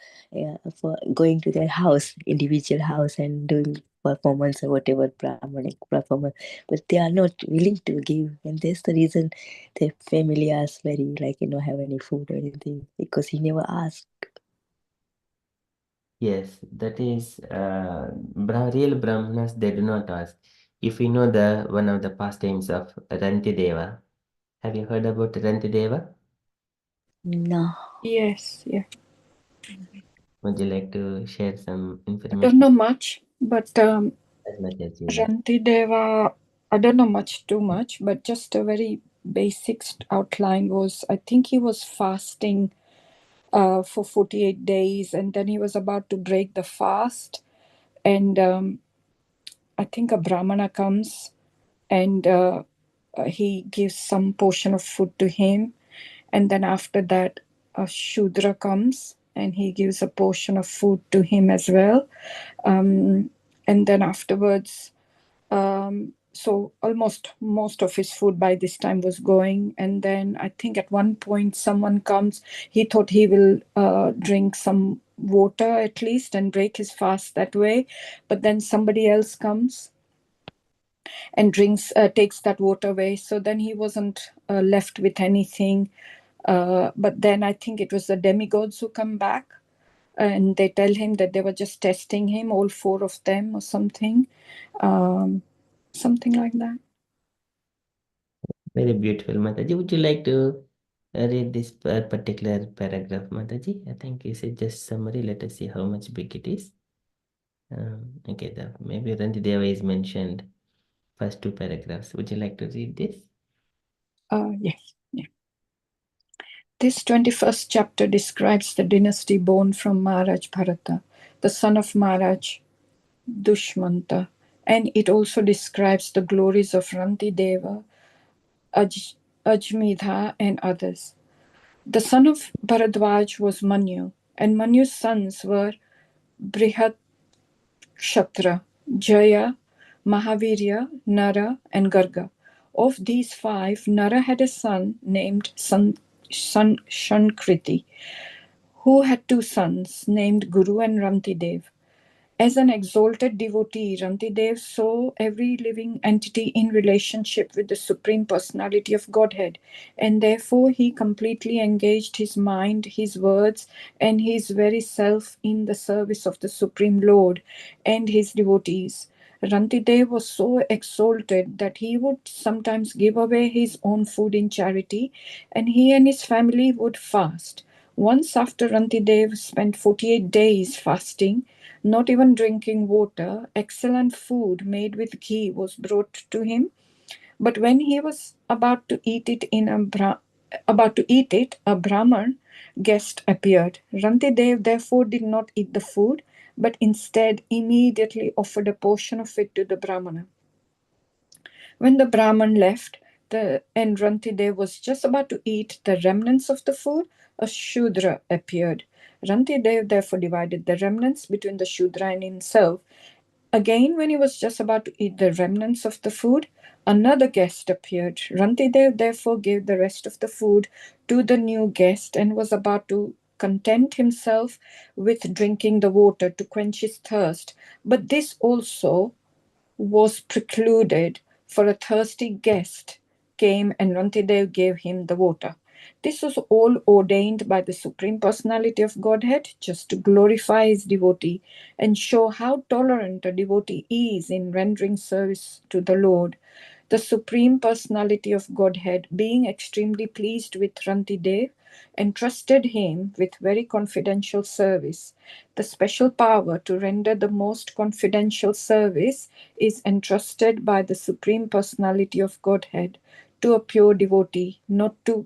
for going to their house, individual house, and doing performance or whatever Brahmanic performance, but they are not willing to give, and that's the reason their family are very like have any food or anything, because he never asked. Yes, that is real Brahmanas, they do not ask. If we know the one of the pastimes of Rantideva, have you heard about Rantideva? No. Yes, yeah. Would you like to share some I information? don't know much, but As much as you know. Rantideva, I don't know too much, but just a very basic outline was, I think he was fasting for 48 days, and then he was about to break the fast, and I think a Brahmana comes and he gives some portion of food to him, and then after that a Shudra comes and he gives a portion of food to him as well, and then afterwards so almost most of his food by this time was going, and then I think at one point someone comes. He thought he will drink some water at least and break his fast that way, but then somebody else comes and takes that water away, so then he wasn't left with anything, but then I think it was the demigods who come back and they tell him that they were just testing him, all four of them or something, something like that. Very beautiful, Mataji. Would you like to read this particular paragraph, Mataji? I think you said just summary. Let us see how much big it is. Okay, maybe Rantideva is mentioned first two paragraphs. Would you like to read this? Yes. Yeah. This 21st chapter describes the dynasty born from Maharaj Bharata, the son of Maharaj Dushmanta, and it also describes the glories of Rantideva, Ajmedha, and others. The son of Bharadwaj was Manu, and Manu's sons were Brihatkshatra, Jaya, Mahavirya, Nara, and Garga. Of these five, Nara had a son named Shankriti, who had two sons named Guru and Rantidev. As an exalted devotee, Rantidev saw every living entity in relationship with the Supreme Personality of Godhead, and therefore he completely engaged his mind, his words, and his very self in the service of the Supreme Lord and his devotees. Rantidev was so exalted that he would sometimes give away his own food in charity, and he and his family would fast. Once after Rantidev spent 48 days fasting, not even drinking water, excellent food made with ghee was brought to him. But when he was about to eat it, a Brahman guest appeared. Rantidev therefore did not eat the food, but instead immediately offered a portion of it to the Brahmana. When the Brahman left, and Rantidev was just about to eat the remnants of the food, a Shudra appeared. Rantidev therefore divided the remnants between the Shudra and himself. Again, when he was just about to eat the remnants of the food, another guest appeared. Rantidev therefore gave the rest of the food to the new guest and was about to content himself with drinking the water to quench his thirst. But this also was precluded, for a thirsty guest came and Rantidev gave him the water. This was all ordained by the Supreme Personality of Godhead just to glorify his devotee and show how tolerant a devotee is in rendering service to the Lord. The Supreme Personality of Godhead, being extremely pleased with Rantidev, entrusted him with very confidential service. The special power to render the most confidential service is entrusted by the Supreme Personality of Godhead to a pure devotee, not to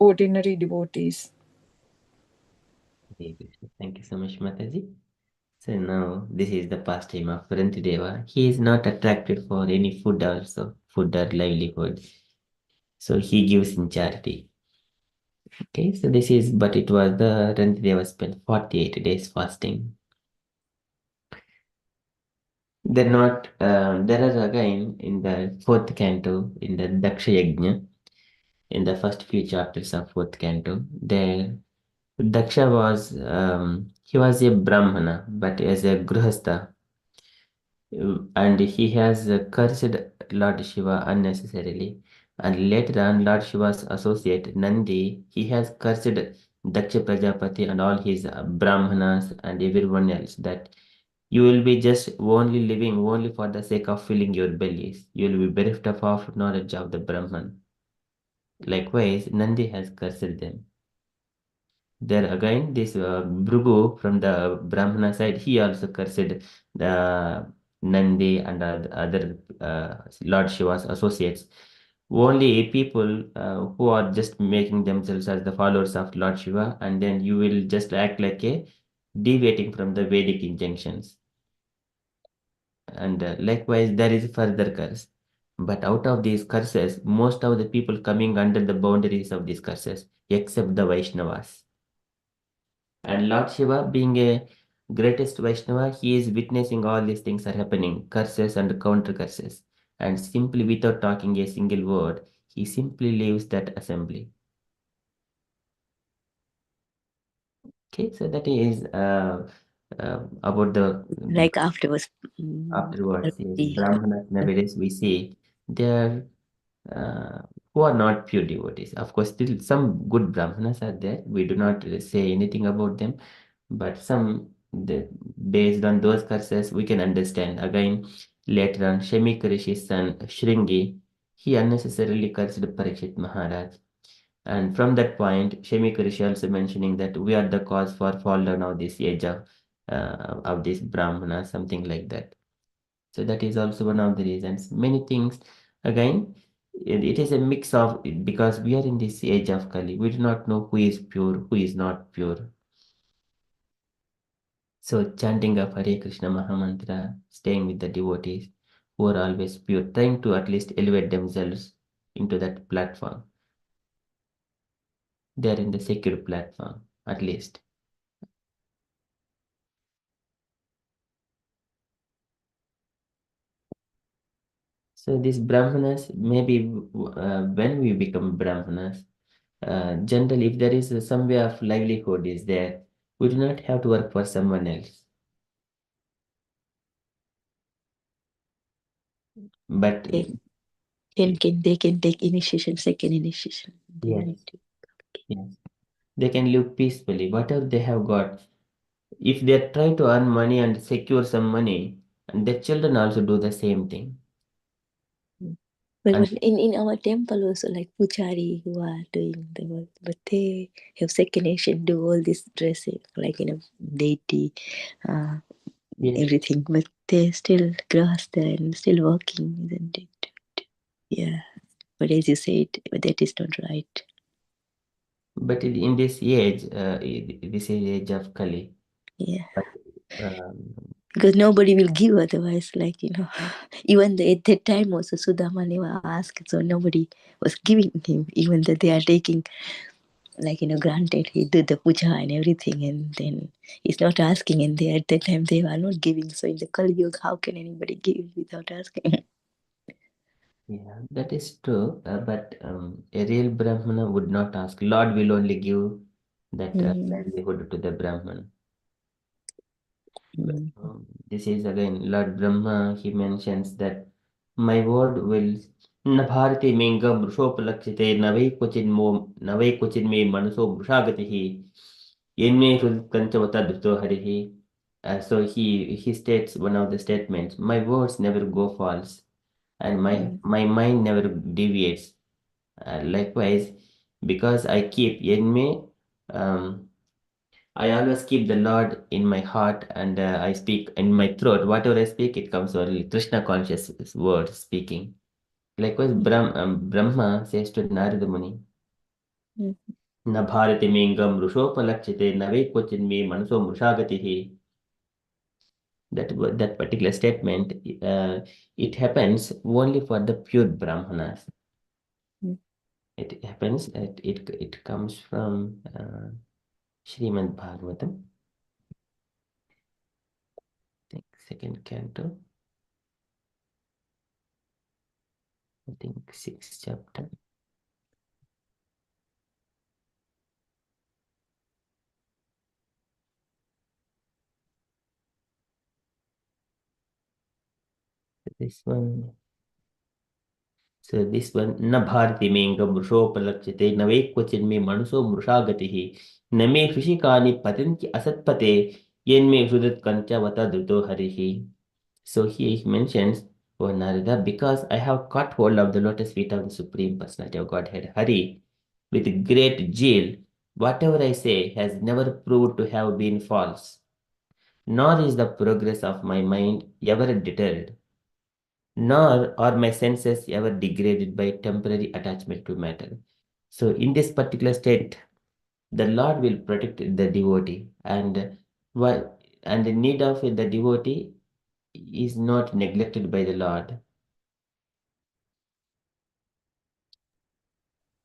ordinary devotees. Hare Krishna. Thank you so much, Mataji. So now this is the pastime of Rantideva. He is not attracted for any food also, food or livelihood. So he gives in charity. Okay, so this is, but it was the Rantideva spent 48 days fasting. They're not, there are again in the fourth canto, in the Daksha Yajna, in the first few chapters of fourth canto, there Daksha was, he was a Brahmana, but as a Grihastha, and he has cursed Lord Shiva unnecessarily. And later on, Lord Shiva's associate Nandi, he has cursed Daksha Prajapati and all his Brahmanas and everyone else that you will be just only living only for the sake of filling your bellies. You will be bereft of knowledge of the Brahman. Likewise, Nandi has cursed them. There again, this Bhrigu from the Brahmana side, he also cursed the Nandi and other Lord Shiva's associates. Only people who are just making themselves as the followers of Lord Shiva, and then you will just act like a deviating from the Vedic injunctions. And likewise, there is further curse. But out of these curses, most of the people coming under the boundaries of these curses, except the Vaishnavas. And Lord Shiva, being a greatest Vaishnava, he is witnessing all these things are happening, curses and counter curses. And simply without talking a single word, he simply leaves that assembly. Okay, so that is about the Like afterwards. afterwards. Yes, Yeah. Brahmanas nowadays we see they are who are not pure devotees. Of course, still some good Brahmanas are there. We do not say anything about them, but some, based on those curses, we can understand. Again, later on, Shamik Rishi's son Shringi, he unnecessarily cursed Parikshit Maharaj. And from that point, Shamik Rishi also mentioning that we are the cause for fall down of this age of this Brahmana, something like that. So that is also one of the reasons. Many things, again, it is a mix of, because we are in this age of Kali, we do not know who is pure, who is not pure. So chanting of Hare Krishna Mahamantra, staying with the devotees who are always pure, trying to at least elevate themselves into that platform. They are in the secure platform, at least. So these Brahmanas, maybe when we become Brahmanas, generally if there is some way of livelihood is there, we do not have to work for someone else. But they can take initiation, second initiation. They yes, need to. yes, they can live peacefully. Whatever they have got, if they try to earn money and secure some money, and their children also do the same thing. But in our temple also, like puchari who are doing the work, but they have second nation do all this dressing, like deity, Yes. everything, but they still grasp and still working, isn't it? Yeah. But as you said, that is not right. But in this age, this is age of Kali. Yeah. But, because nobody will give otherwise, like, even at that time also Sudama never asked, so nobody was giving him, even that they are taking, like, granted he did the puja and everything, and then he's not asking, and they at that time they were not giving. So in the Kali Yuga, how can anybody give without asking? yeah, that is true. But a real Brahmana would not ask. Lord will only give that livelihood to the Brahman. This is again Lord Brahma. He mentions that my word will nabharati mingam vrushopalakshite navai kuchin me manaso vrushagatihi yenme kanchavata drito harihi. So he states one of the statements: my words never go false, and my mind never deviates. Likewise, because I keep yenme, I always keep the Lord in my heart, and I speak in my throat. Whatever I speak, it comes only Krishna conscious word speaking. Likewise, Brahma says to Narada Muni, "Na bharati mingam rushopalakshite nave kvachin me manaso mrushagatihi." That particular statement, it happens only for the pure Brahmanas. It happens. It comes from Srimad Bhagavatam. I think second canto. I think sixth chapter. This one. So this one, na bharati mengam mrushopalakshite nave kvachin me manuso mrushagatihi name shishikani patinki asatpate yenme shudat kancha vata druto harihi. So he mentions, O Narada, because I have caught hold of the lotus feet of the Supreme Personality of Godhead, Hari, with great zeal, whatever I say has never proved to have been false, nor is the progress of my mind ever deterred, nor are my senses ever degraded by temporary attachment to matter. So, in this particular state, the Lord will protect the devotee, and the need of the devotee is not neglected by the Lord.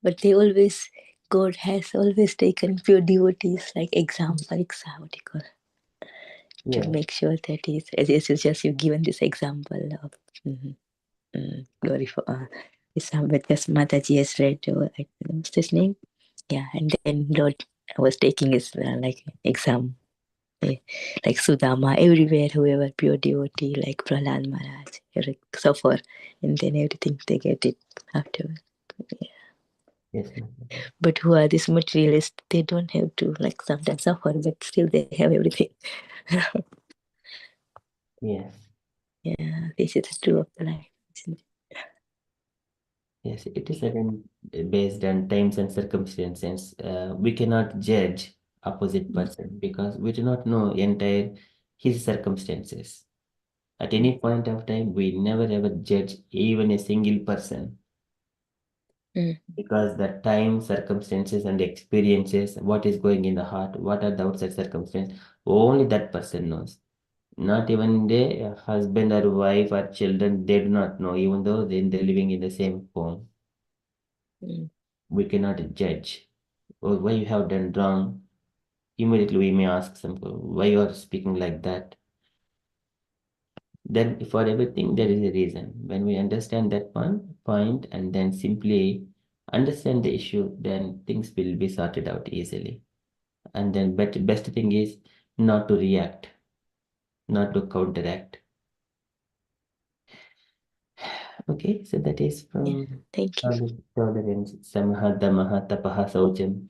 But God has always taken pure devotees, like example, what you call, Yeah. to make sure that is, as you've given this example of glory for this because Mataji has read, what's his name? Yeah, and then Lord was taking his like exam, like Sudama, everywhere, whoever pure devotee, like Prahlad Maharaj, suffer, and then everything they get it afterwards. Yes. But who are these materialists? They don't have to like sometimes suffer, but still they have everything. Yes. Yeah, this is true of the life, isn't it? Yes, it is again based on times and circumstances. We cannot judge opposite person because we do not know entire his circumstances. At any point of time, we never ever judge even a single person because the time, circumstances, and experiences, what is going in the heart, what are the outside circumstances, only that person knows. Not even the husband or wife or children, they do not know, even though they're living in the same home. We cannot judge. Or why you have done wrong. Immediately we may ask some, why you are speaking like that. Then for everything there is a reason. When we understand that one point and then simply understand the issue, then things will be sorted out easily. And then best thing is not to react, not to counteract. Okay, so that is from Thank you. tolerance, samaha, damaha, tapaha, saucham.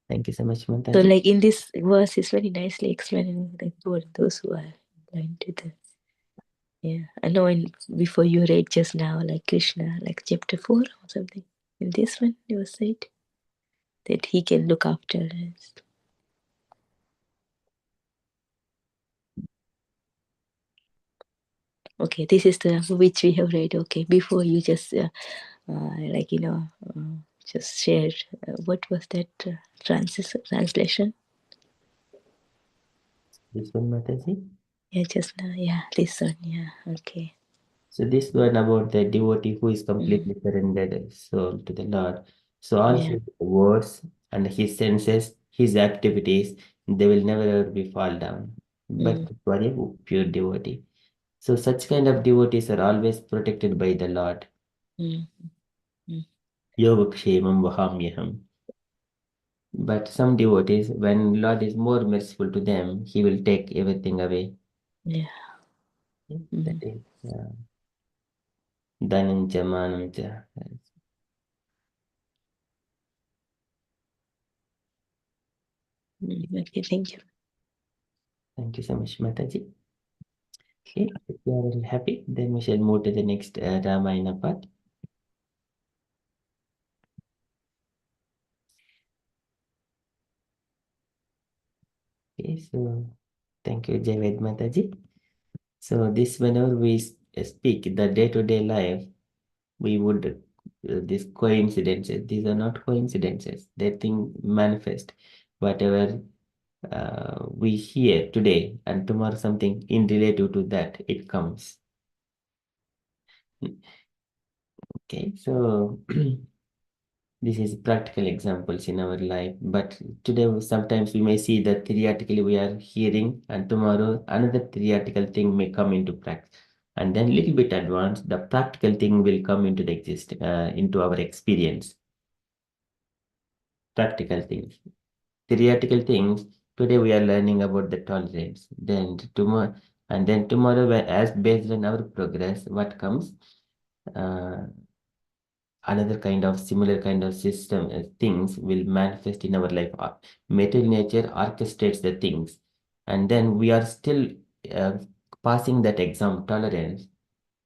Thank you so much, So, Mataji. like in this verse, is very nicely explaining like for those who are blind to the. Yeah, I know. Before you read just now, like Krishna, like chapter 4 or something. In this one, you was said that he can look after us. Okay, this is the which we have read. Okay, before you just like just shared. What was that translation? This one, Mataji. Yeah, just now. Yeah, this one. Yeah, okay. So this one about the devotee who is completely surrendered his soul to the Lord. So all Yeah. his words and his senses, his activities, they will never ever be fall down. But for a pure devotee. So such kind of devotees are always protected by the Lord. Yogakshemam vahamyaham. But some devotees, when Lord is more merciful to them, he will take everything away. Yeah. That is dhanam cha manam cha. Okay, thank you. Thank you so much, Mataji. Okay, if you are very happy, then we shall move to the next Ramayana part. Okay, so thank you, Javed Mataji. So this whenever we speak the day-to-day life, we would these coincidences. These are not coincidences. They thing manifest. Whatever we hear today and tomorrow, something in relative to that it comes. Okay, so this is practical examples in our life, but today sometimes we may see that theoretically we are hearing, and tomorrow another theoretical thing may come into practice, and then little bit advanced, the practical thing will come into the into our experience. Practical things, theoretical things. Today we are learning about the tolerance. Then tomorrow, as based on our progress, what comes? Another kind of similar kind of system things will manifest in our life. Material nature orchestrates the things, and then we are still uh, passing that exam tolerance.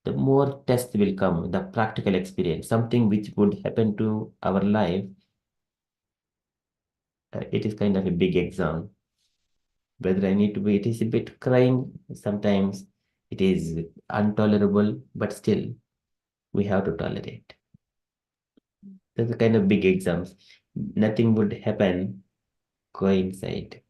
The more tests will come, the practical experience, something which would happen to our life. It is kind of a big exam. Whether I need to be, it is a bit crying. Sometimes it is intolerable, but still we have to tolerate. That's a kind of big exams. Nothing would happen coincide.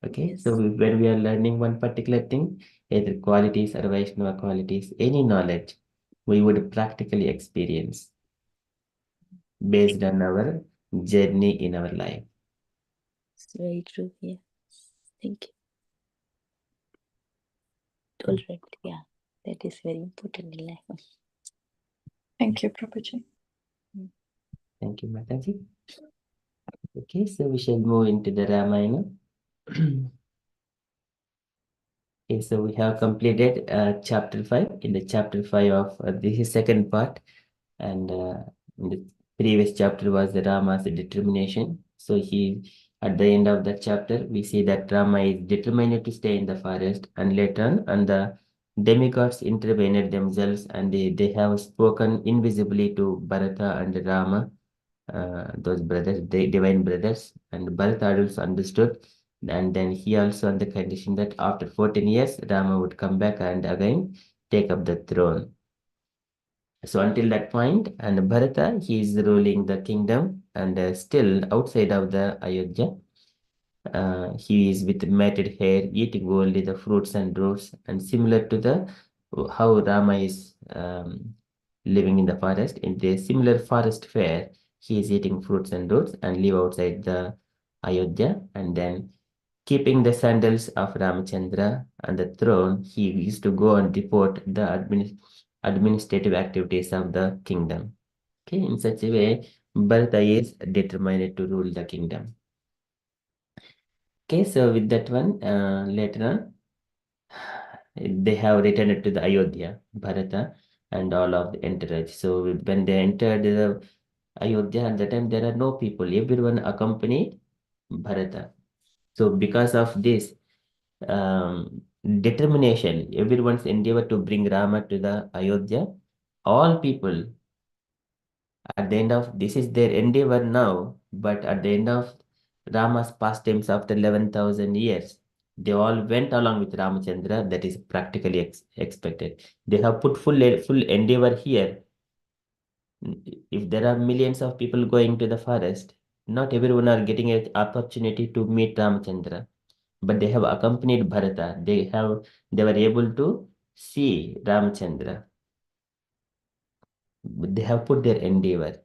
Okay, Yes. so when we are learning one particular thing, either qualities or Vaishnava qualities, any knowledge, we would practically experience based on our journey in our life. It's very true. Yeah. Thank you. Tolerant. Yeah. That is very important in life. Thank you, Prabhuji. Thank you, Mataji. Okay, so we shall move into the Ramayana. Okay, so we have completed chapter 5. In the chapter 5 of this is second part, and in the previous chapter was the Rama's determination. So at the end of that chapter, we see that Rama is determined to stay in the forest, and later on, and the demigods intervened themselves, and they have spoken invisibly to Bharata and Rama, those brothers, the divine brothers, and Bharata also understood. And then he also on the condition that after 14 years, Rama would come back and again take up the throne. So until that point, and Bharata, he is ruling the kingdom, and still outside of the Ayodhya, he is with matted hair, eating only the fruits and roots, and similar to the how Rama is living in the forest. In the similar forest fare, he is eating fruits and roots and live outside the Ayodhya, and then keeping the sandals of Ramachandra on the throne, he used to go and report the administrative activities of the kingdom. Okay, in such a way, Bharata is determined to rule the kingdom. Okay, so with that one, later on, they have returned to the Ayodhya, Bharata, and all of the entourage. So when they entered the Ayodhya, at that time there are no people. Everyone accompanied Bharata. So because of this determination, everyone's endeavor to bring Rama to the Ayodhya, all people at the end of this is their endeavor now, but at the end of Rama's pastimes after 11,000 years, they all went along with Ramachandra. That is practically expected. They have put full endeavor here. If there are millions of people going to the forest, not everyone are getting an opportunity to meet Ramachandra, but they have accompanied Bharata. They were able to see Ramachandra. They have put their endeavor.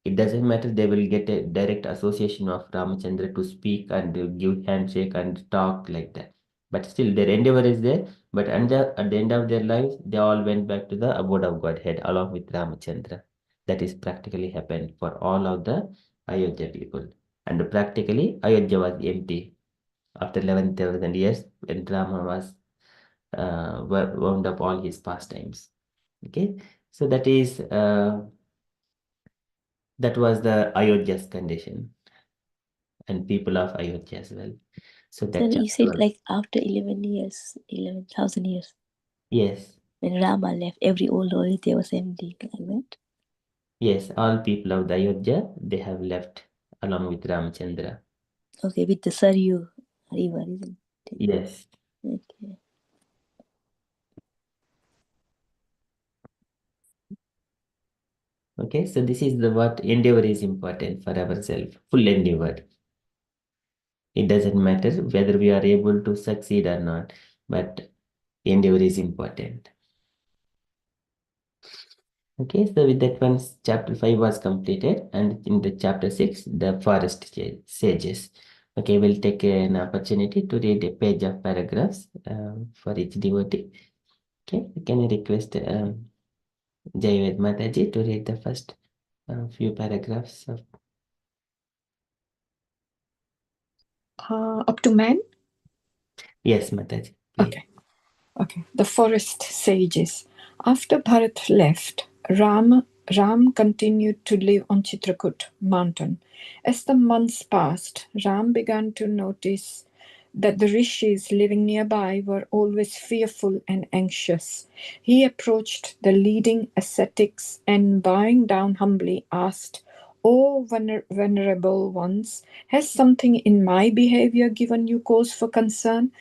It doesn't matter, they will get a direct association of Ramachandra to speak and give handshake and talk like that. But still, their endeavor is there. But at the end of their lives, they all went back to the abode of Godhead along with Ramachandra. That is practically happened for all of the Ayodhya people. And practically, Ayodhya was empty after 11,000 years when Rama was wound up all his pastimes. Okay, so that was the Ayodhya's condition and people of Ayodhya as well. So So that you said was, like after 11,000 years, yes, when Rama left, every old Ayodhya was empty, like that. yes, all people of the Ayodhya, they have left along with Ramachandra. Okay, with the Saryu river, isn't it? Yes. Okay. Okay, so this is what endeavor is important for ourselves, full endeavor. It doesn't matter whether we are able to succeed or not, but endeavor is important. Okay, so with that one, chapter 5 was completed, and in the chapter 6, the forest sages. Okay, we'll take an opportunity to read a page of paragraphs for each devotee. Okay, can I request Jayaved Mataji to read the first few paragraphs of... Up to men? Yes, Mataji, please. Okay. The forest sages. After Bharat left, Ram continued to live on Chitrakoot mountain. As the months passed, Ram began to notice that the rishis living nearby were always fearful and anxious. He approached the leading ascetics and, bowing down humbly, asked, "O venerable ones, has something in my behavior given you cause for concern?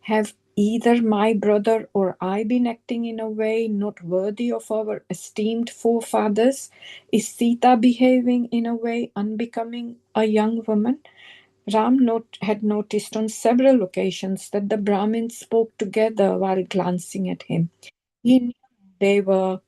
Have either my brother or I been acting in a way not worthy of our esteemed forefathers? Is Sita behaving in a way unbecoming a young woman?" Ram had noticed on several occasions that the Brahmins spoke together while glancing at him. He knew they were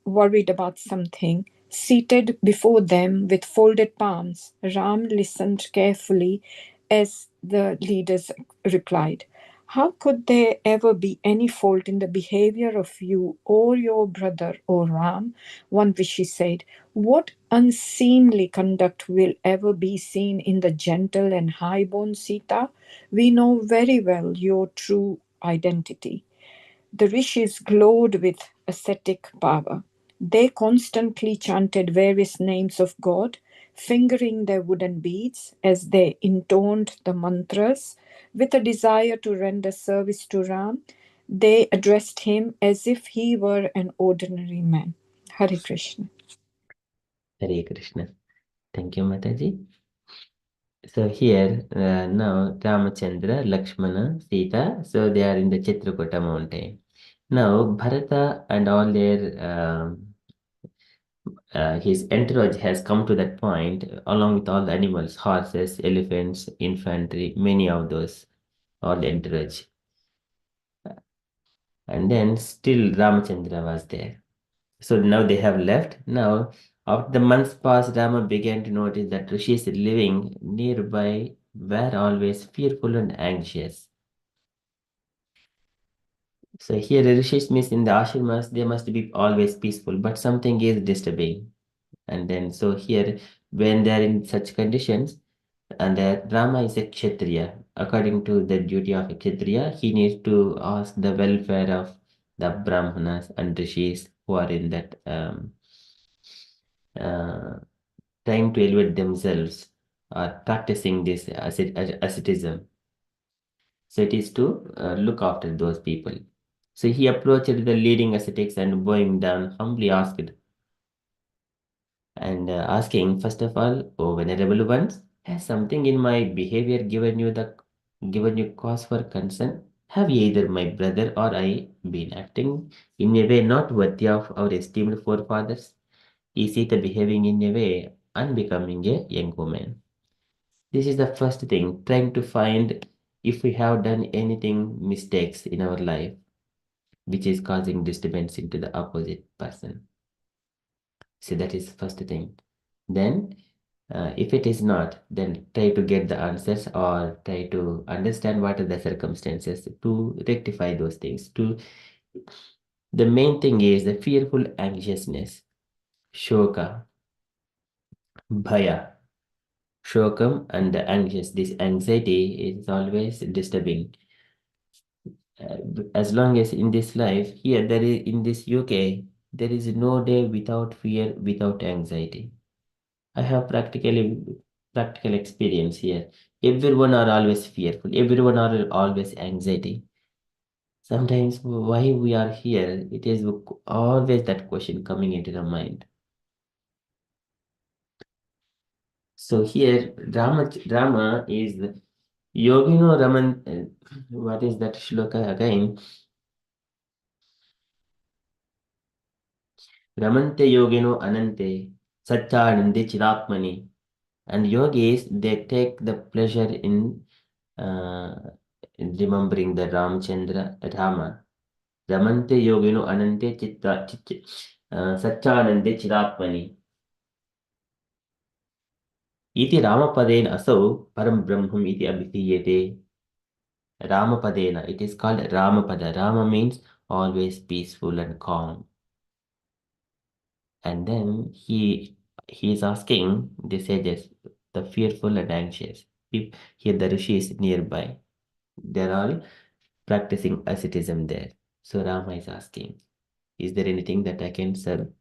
worried about something. Seated before them with folded palms, Ram listened carefully as the leaders replied, "How could there ever be any fault in the behavior of you or your brother, O Ram?" One rishi said, "What unseemly conduct will ever be seen in the gentle and high-born Sita? We know very well your true identity." The rishis glowed with ascetic power. They constantly chanted various names of God, fingering their wooden beads as they intoned the mantras. With a desire to render service to Ram, they addressed him as if he were an ordinary man. Hare Krishna. Hare Krishna. Thank you, Mataji. So here, now Ramachandra, Lakshmana, Sita, so they are in the Chitrakuta mountain. Now, Bharata and all their his entourage has come to that point along with all the animals, horses, elephants, infantry, many of those, all the entourage. And then still Ramachandra was there. So now they have left. Now, after the months passed, Rama began to notice that rishis living nearby were always fearful and anxious. So here the rishis means in the ashramas, they must be always peaceful, but something is disturbing. And then so here, when they are in such conditions, and that Rama is a Kshatriya, according to the duty of a Kshatriya, he needs to ask the welfare of the Brahmanas and Rishis who are in that trying to elevate themselves or practicing this asceticism. So it is to look after those people. So he approached the leading ascetics and bowing down humbly asked, and asking, first of all, "O venerable ones, has something in my behavior given you cause for concern? Have either my brother or I been acting in a way not worthy of our esteemed forefathers? Is it behaving in a way unbecoming a young woman?" This is the first thing, trying to find if we have done anything mistakes in our life which is causing disturbance into the opposite person. So that is first thing. Then if it is not, then try to get the answers or try to understand what are the circumstances to rectify those things. The main thing is the fearful anxiousness, shoka, bhaya, shokam, and the anxious. This anxiety is always disturbing. As long as in this life, here there is in this UK, there is no day without fear, without anxiety. I have practical experience here. Everyone are always fearful. Everyone are always anxiety. Sometimes why we are here, it is always that question coming into the mind. So here, drama is Yogino Raman. What is that shloka again? Ramante Yogino Anante Satchanande Chiratmani. And yogis, they take the pleasure in remembering the Ramchandra Rama. Ramante Yogino Anante Satchanande Chiratmani. Iti Ramapadena Asau Param Brahmam iti Abhithiyate. Ramapadena, it is called Ramapada. Rama means always peaceful and calm. And then he is asking the sages, the fearful and anxious. Here the rishis nearby. They're all practicing asceticism there. So Rama is asking, is there anything that I can serve?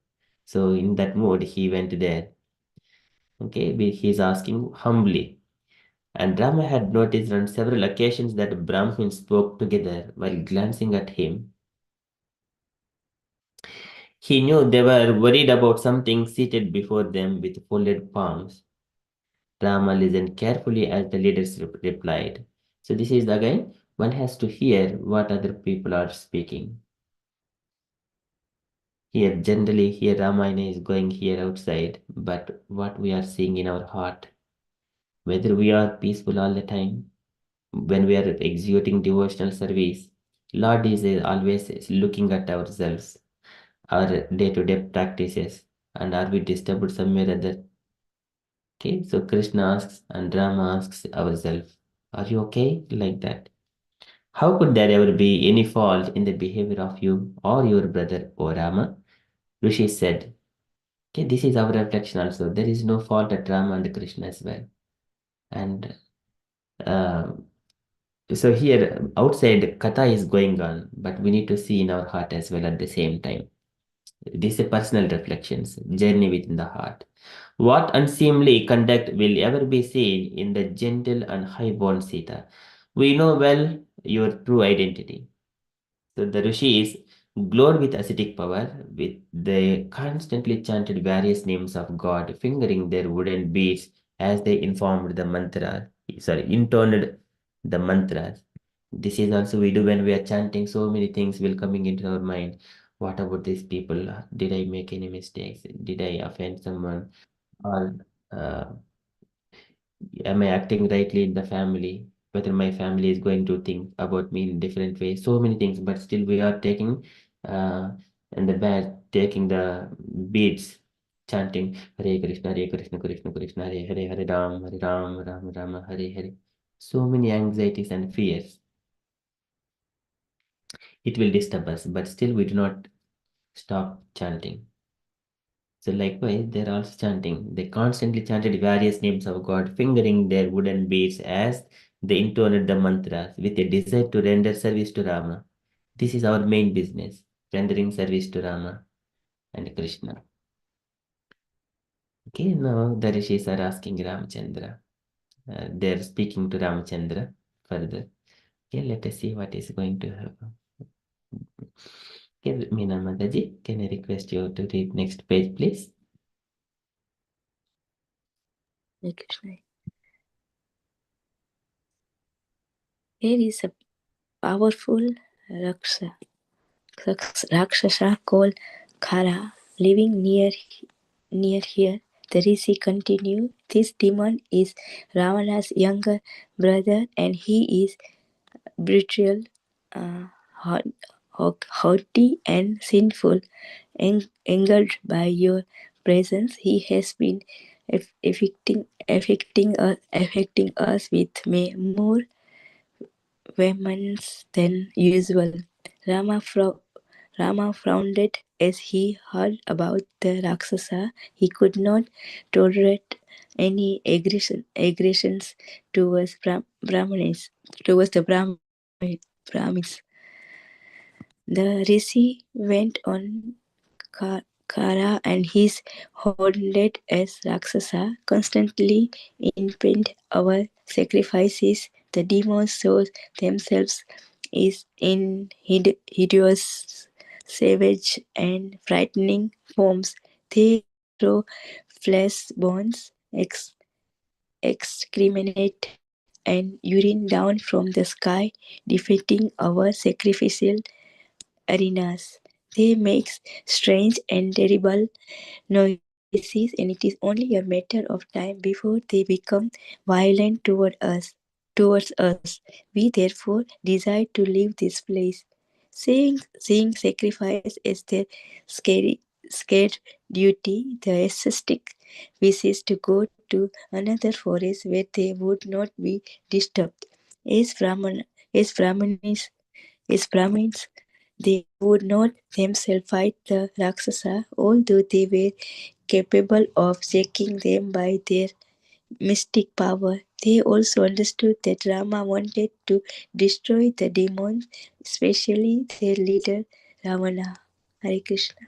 So in that mood, he went there. Okay, he's asking humbly. And Rama had noticed on several occasions that Brahmins spoke together while glancing at him. He knew they were worried about something seated before them with folded palms. Rama listened carefully as the leaders replied. So this is again, one has to hear what other people are speaking. Here, generally, here Ramayana is going here outside, but what we are seeing in our heart, whether we are peaceful all the time, when we are executing devotional service, Lord is always looking at ourselves, our day-to-day practices, and are we disturbed somewhere or other? Okay, so Krishna asks and Rama asks ourselves, are you okay? Like that. How could there ever be any fault in the behavior of you or your brother, O Rama? Rishi said, okay, this is our reflection also. There is no fault at Rama and Krishna as well. And uh, so here, outside, Katha is going on, but we need to see in our heart as well at the same time. This is personal reflections, journey within the heart. What unseemly conduct will ever be seen in the gentle and high-born Sita? We know well your true identity. So the rishis glowed with ascetic power, they constantly chanted various names of God, fingering their wooden beads as they intoned the mantras. This is also we do when we are chanting, so many things will coming into our mind. What about these people? Did I make any mistakes? Did I offend someone? Or uh, am I acting rightly in the family? Whether my family is going to think about me in different ways, so many things, but still we are taking and the bad taking the beats, chanting Hare Krishna, Krishna Krishna, Hare Hare, Hare Ram, Ram Rama, Hare Hare. So many anxieties and fears. It will disturb us, but still we do not stop chanting. So likewise, they're also chanting. They constantly chanted various names of God, fingering their wooden beads as they intoned the mantras with a desire to render service to Rama. This is our main business, rendering service to Rama and Krishna. Okay, now the rishis are asking Ramachandra. They're speaking to Ramachandra further. Okay, let us see what is going to happen. Okay, Meena Mataji, can I request you to read next page, please? Hare Krishna. Here is a powerful Rakshasa called Khara living near here. The Rishi continued, this demon is Ravana's younger brother and he is brutal, uh, haughty and sinful. Angered by your presence, he has been affecting us with more vehemence than usual. Rama frowned as he heard about the Rakshasa. He could not tolerate any aggressions towards towards the Brahmins. The Rishi went on Kara and his horned as Rakshasa constantly impede our sacrifices. The demons show themselves in hideous, savage, and frightening forms. They throw flesh bones, excrement, and urine down from the sky, defeating our sacrificial arenas. They make strange and terrible noises, and it is only a matter of time before they become violent towards us. We therefore desire to leave this place. Seeing sacrifice as their scared duty, the ascetic wishes to go to another forest where they would not be disturbed. As Brahmins, they would not themselves fight the Rakshasa, although they were capable of shaking them by their mystic power. They also understood that Rama wanted to destroy the demons, especially their leader Ravana. Hare Krishna.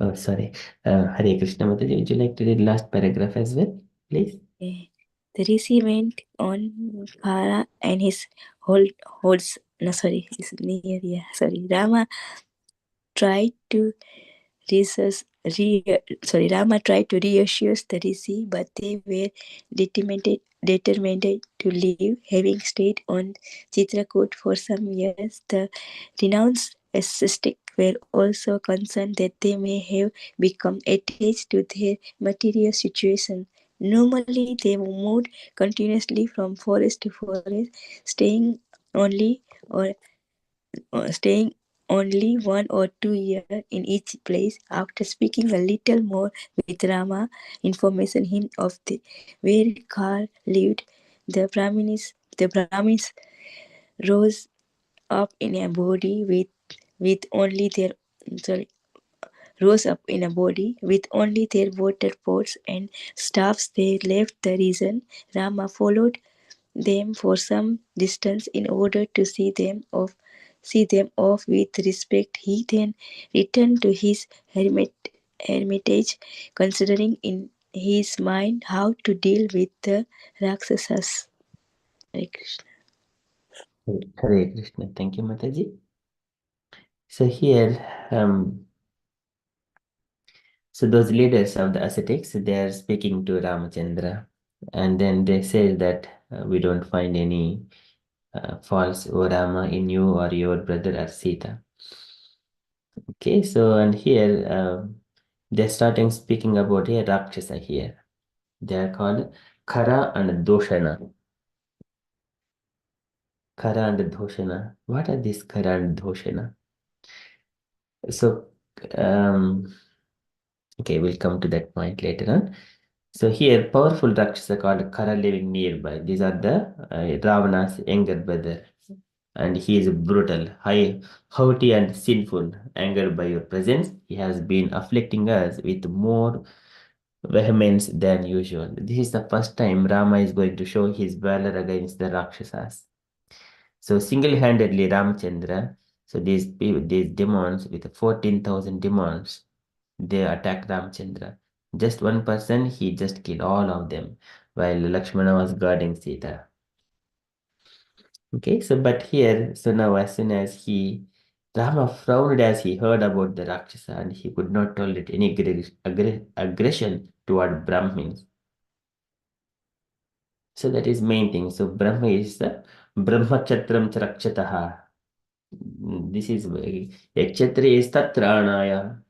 Oh, sorry. Hare Krishna Mataji, would you like to read last paragraph as well, please? The Rishi went on Kara and his Rama tried to Rama tried to reassure the Rishi, but they were determined to leave. Having stayed on Chitrakoot for some years, the renounced ascetics were also concerned that they may have become attached to their material situation. Normally, they moved continuously from forest to forest, only or staying only 1 or 2 years in each place. After speaking a little more with Rama, information him of where Kar lived, the Brahmins rose up in a body with only their sorry rose up in a body with only their water pots and staffs. They left the region. Rama followed them for some distance in order to see them off with respect. He then returned to his hermitage, considering in his mind how to deal with the Rakshasas. Hare Krishna. Hare Krishna. Thank you, Mataji. So here, so those leaders of the ascetics, they are speaking to Ramachandra, and then they say that we don't find any faults, O Rama, in you or your brother or Sita. Okay, so and here they're starting speaking about a Rakshasa here. They are called Khara and Doshana. Khara and Doshana. What are these Khara and Doshana? So, okay, we'll come to that point later on. So here, powerful Rakshasa called Khara living nearby. These are the Ravana's younger brother and he is brutal, haughty and sinful. Angered by your presence, he has been afflicting us with more vehemence than usual. This is the first time Rama is going to show his valor against the Rakshasas. So single-handedly Ramchandra, so these demons with 14,000 demons, they attack Ramchandra. Just one person, he just killed all of them while Lakshmana was guarding Sita. Okay, so but here, so now as soon as Rama frowned as he heard about the Rakshasa and he could not tolerate any aggression toward Brahmins. So that is main thing. So Brahma is the Brahmachatram Charakshataha. This is a Kshatriya is Tatranaya.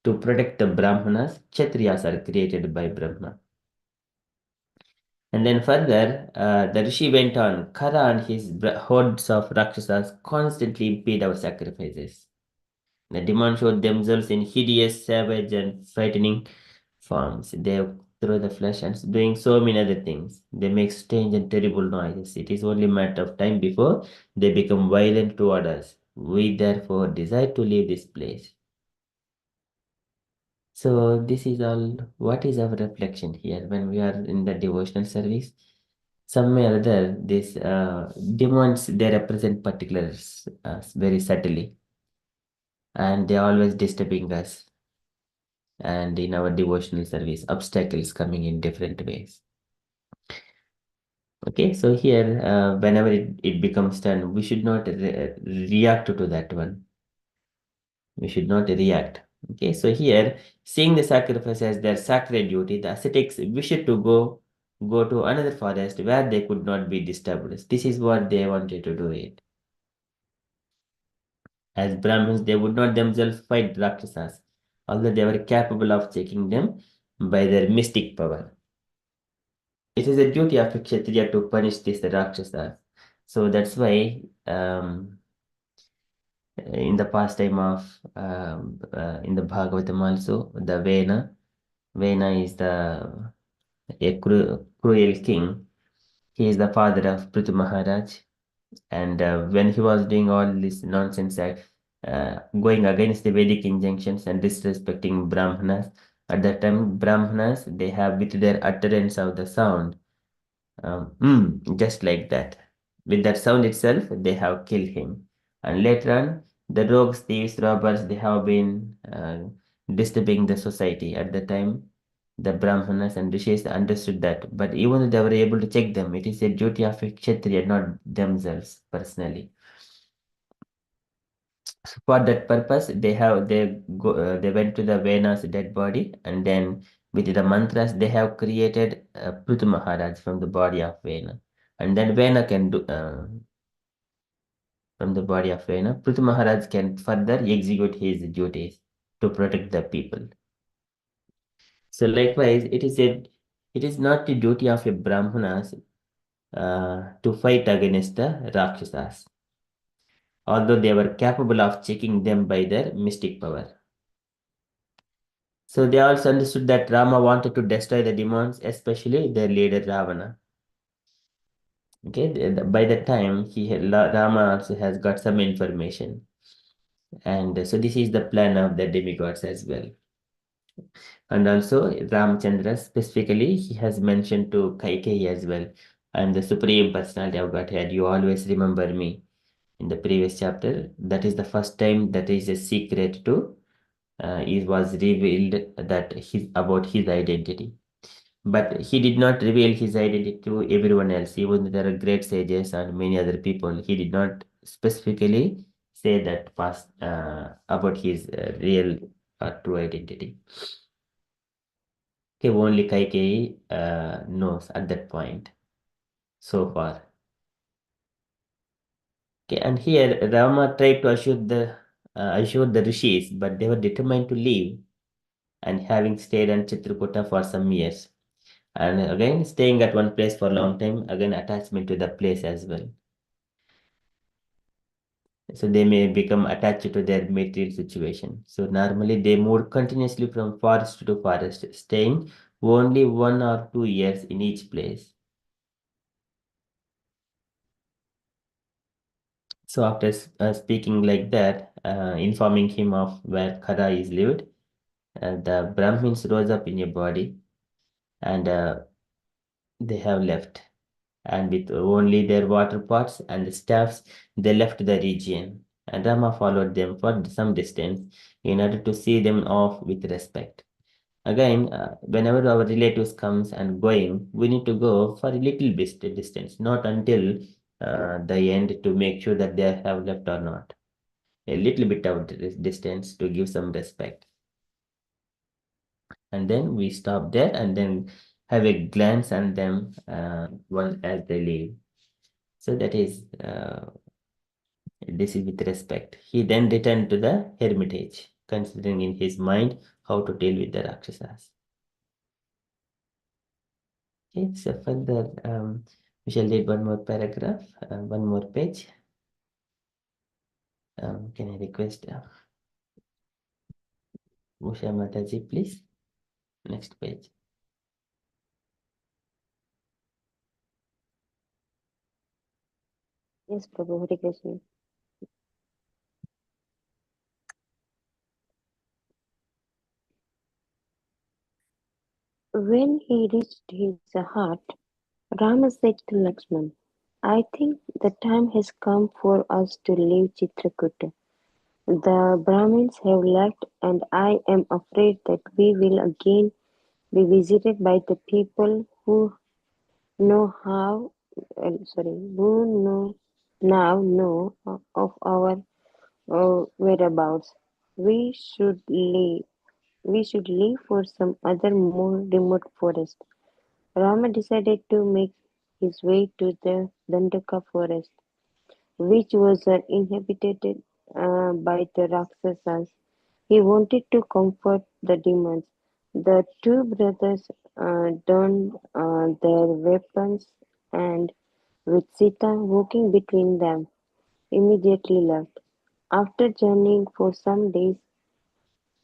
To protect the Brahmanas, Kshatriyas are created by Brahma. And then further, the Rishi went on, Kara and his hordes of Rakshasas constantly impede our sacrifices. The demons showed themselves in hideous, savage, and frightening forms. They throw the flesh and doing so many other things. They make strange and terrible noises. It is only a matter of time before they become violent toward us. We therefore desire to leave this place. So this is all, what is our reflection here when we are in the devotional service? Some way or other, these demons, they represent particulars very subtly, and they are always disturbing us. And in our devotional service, obstacles coming in different ways. Okay, so here, whenever it becomes done, we should not react to that one. We should not react. Okay, so here, seeing the sacrifice as their sacred duty, the ascetics wished to go to another forest where they could not be disturbed. This is what they wanted to do it. As Brahmins, they would not themselves fight Rakshasas, although they were capable of checking them by their mystic power. It is a duty of a Kshatriya to punish these Rakshasas. So that's why in the pastime of in the Bhagavatam also, the Vena is a cruel king. He is the father of Prithu Maharaj, and when he was doing all this nonsense, going against the Vedic injunctions and disrespecting Brahmanas, at that time Brahmanas, they have with their utterance of the sound, just like that. With that sound itself, they have killed him. And later on, the rogues, thieves, robbers, they have been disturbing the society. At the time, the Brahmanas and Rishis understood that. But even though they were able to check them, it is a duty of a Kshatriya, not themselves personally. So for that purpose, they went to the Vena's dead body, and then with the mantras, they have created Prithu Maharaj from the body of Vena. And then Vena can do from the body of Vena, Prithu Maharaj can further execute his duties to protect the people. So likewise, it is not the duty of a Brahmanas to fight against the Rakshasas, although they were capable of checking them by their mystic power. So they also understood that Rama wanted to destroy the demons, especially their leader Ravana. Okay, by the time Rama also has got some information, and so this is the plan of the demigods as well. And also Ramchandra specifically, he has mentioned to Kaikeyi as well. I am the supreme personality of Godhead. You always remember me. In the previous chapter, that is the first time that is a secret to it was revealed that about his identity. But he did not reveal his identity to everyone else. Even though there are great sages and many other people, he did not specifically say that past about his real true identity. Okay, only Kaikeyi knows at that point so far. Okay, and here Rama tried to assure the rishis, but they were determined to leave, and having stayed in Chitrakuta for some years. And again, staying at one place for a long time, again, attachment to the place as well. So they may become attached to their material situation. So normally they move continuously from forest to forest, staying only 1 or 2 years in each place. So after speaking like that, informing him of where Khara is lived, the Brahmins rose up in a body and they have left. And with only their water pots and staffs, they left the region. And Rama followed them for some distance in order to see them off with respect. Again, whenever our relatives comes and going, we need to go for a little bit distance, not until the end to make sure that they have left or not. A little bit of distance to give some respect. And then we stop there and then have a glance at them once as they leave. So that is, this is with respect. He then returned to the hermitage, considering in his mind how to deal with the Rakshasas. Okay, so further, we shall read one more paragraph, one more page. Can I request Usha Mataji, please? Next page. Yes, Prabhu, Hare Krishna. When he reached his hut, Rama said to Lakshman, I think the time has come for us to leave Chitrakuta. The Brahmins have left, and I am afraid that we will again be visited by the people who know how, who know of our whereabouts. We should leave. We should leave for some other more remote forest. Rama decided to make his way to the Dandaka forest, which was inhabited by the Rakshasas. He wanted to comfort the demons. The two brothers donned their weapons and, with Sita walking between them, immediately left. After journeying for some days,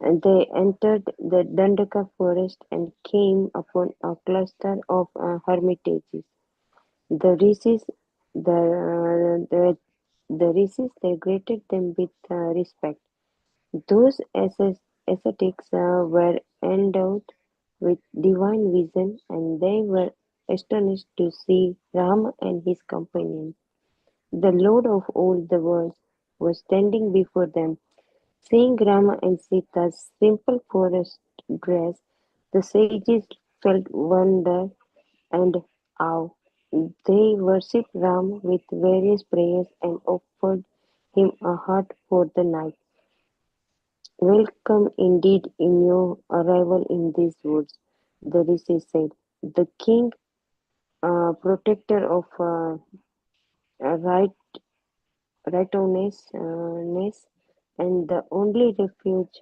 they entered the Dandaka forest and came upon a cluster of hermitages. The rishis, the rishis, they greeted them with respect. Those ascetics were endowed with divine vision, and they were astonished to see Rama and his companions. The Lord of all the worlds was standing before them. Seeing Rama and Sita's simple forest dress, the sages felt wonder and awe. They worshipped Ram with various prayers and offered him a hut for the night. Welcome indeed in your arrival in these woods, the rishi said. The king, protector of right, righteousness, and the only refuge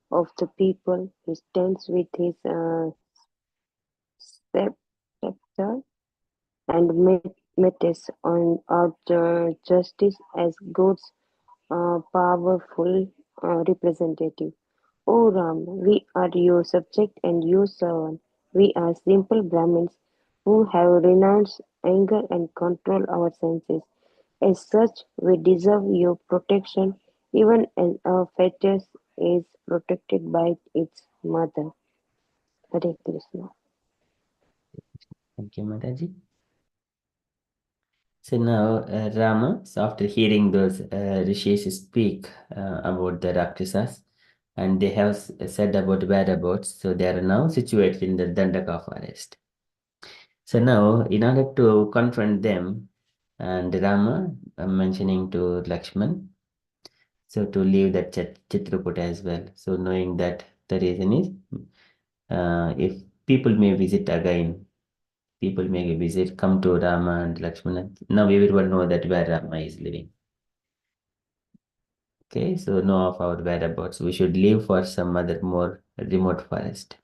of the people, he stands with his scepter and metes on our justice as God's powerful representative. O Ram, we are your subject and your servant. We are simple Brahmins who have renounced anger and control our senses. As such, we deserve your protection even as a fetus is protected by its mother. Hare Krishna. Thank you, Mataji. So now Rama, so after hearing those rishis speak about the Rakshasas, and they have said about whereabouts, so they are now situated in the Dandaka forest. So now, in order to confront them, and Rama mentioning to Lakshman, so to leave that Chitrakuta as well. So knowing that the reason is, if people may visit again, people may visit, come to Rama and Lakshmana. Now everyone know that where Rama is living. Okay, so know of our whereabouts. We should leave for some other more remote forest.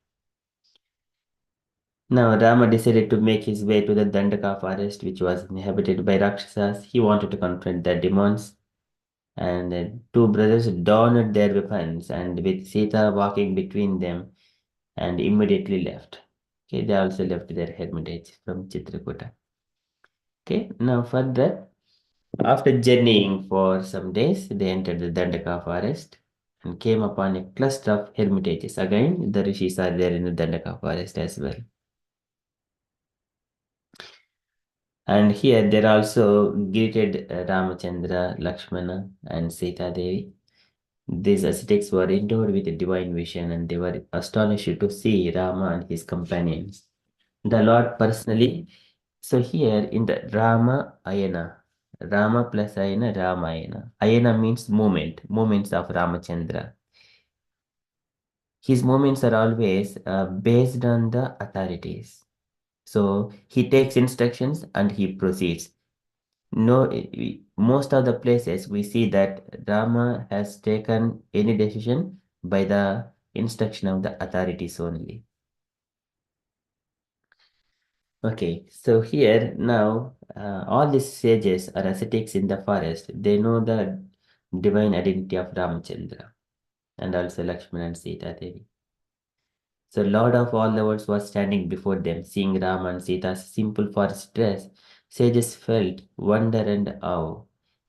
Now Rama decided to make his way to the Dandaka forest, which was inhabited by Rakshasas. He wanted to confront the demons. And the two brothers donned their weapons, and with Sita walking between them, and immediately left. Okay, they also left their hermitage from Chitrakuta. Okay, now further, After journeying for some days, they entered the Dandaka forest and came upon a cluster of hermitages. Again, the rishis are there in the Dandaka forest as well. And here they also greeted Ramachandra, Lakshmana, and Sita Devi. These ascetics were endowed with a divine vision and they were astonished to see Rama and his companions. The Lord personally, so here in the Rama Ayana, Rama plus Ayana, Ramayana. Ayana means moments of Ramachandra. His moments are always based on the authorities. So he takes instructions and he proceeds. No, most of the places we see that Rama has taken any decision by the instruction of the authorities only. Okay, so here now all these sages or ascetics in the forest, they know the divine identity of Ramachandra and also Lakshmana and Sita Devi. So Lord of all the worlds was standing before them, seeing Rama and Sita's simple forest dress. Sages felt wonder and awe.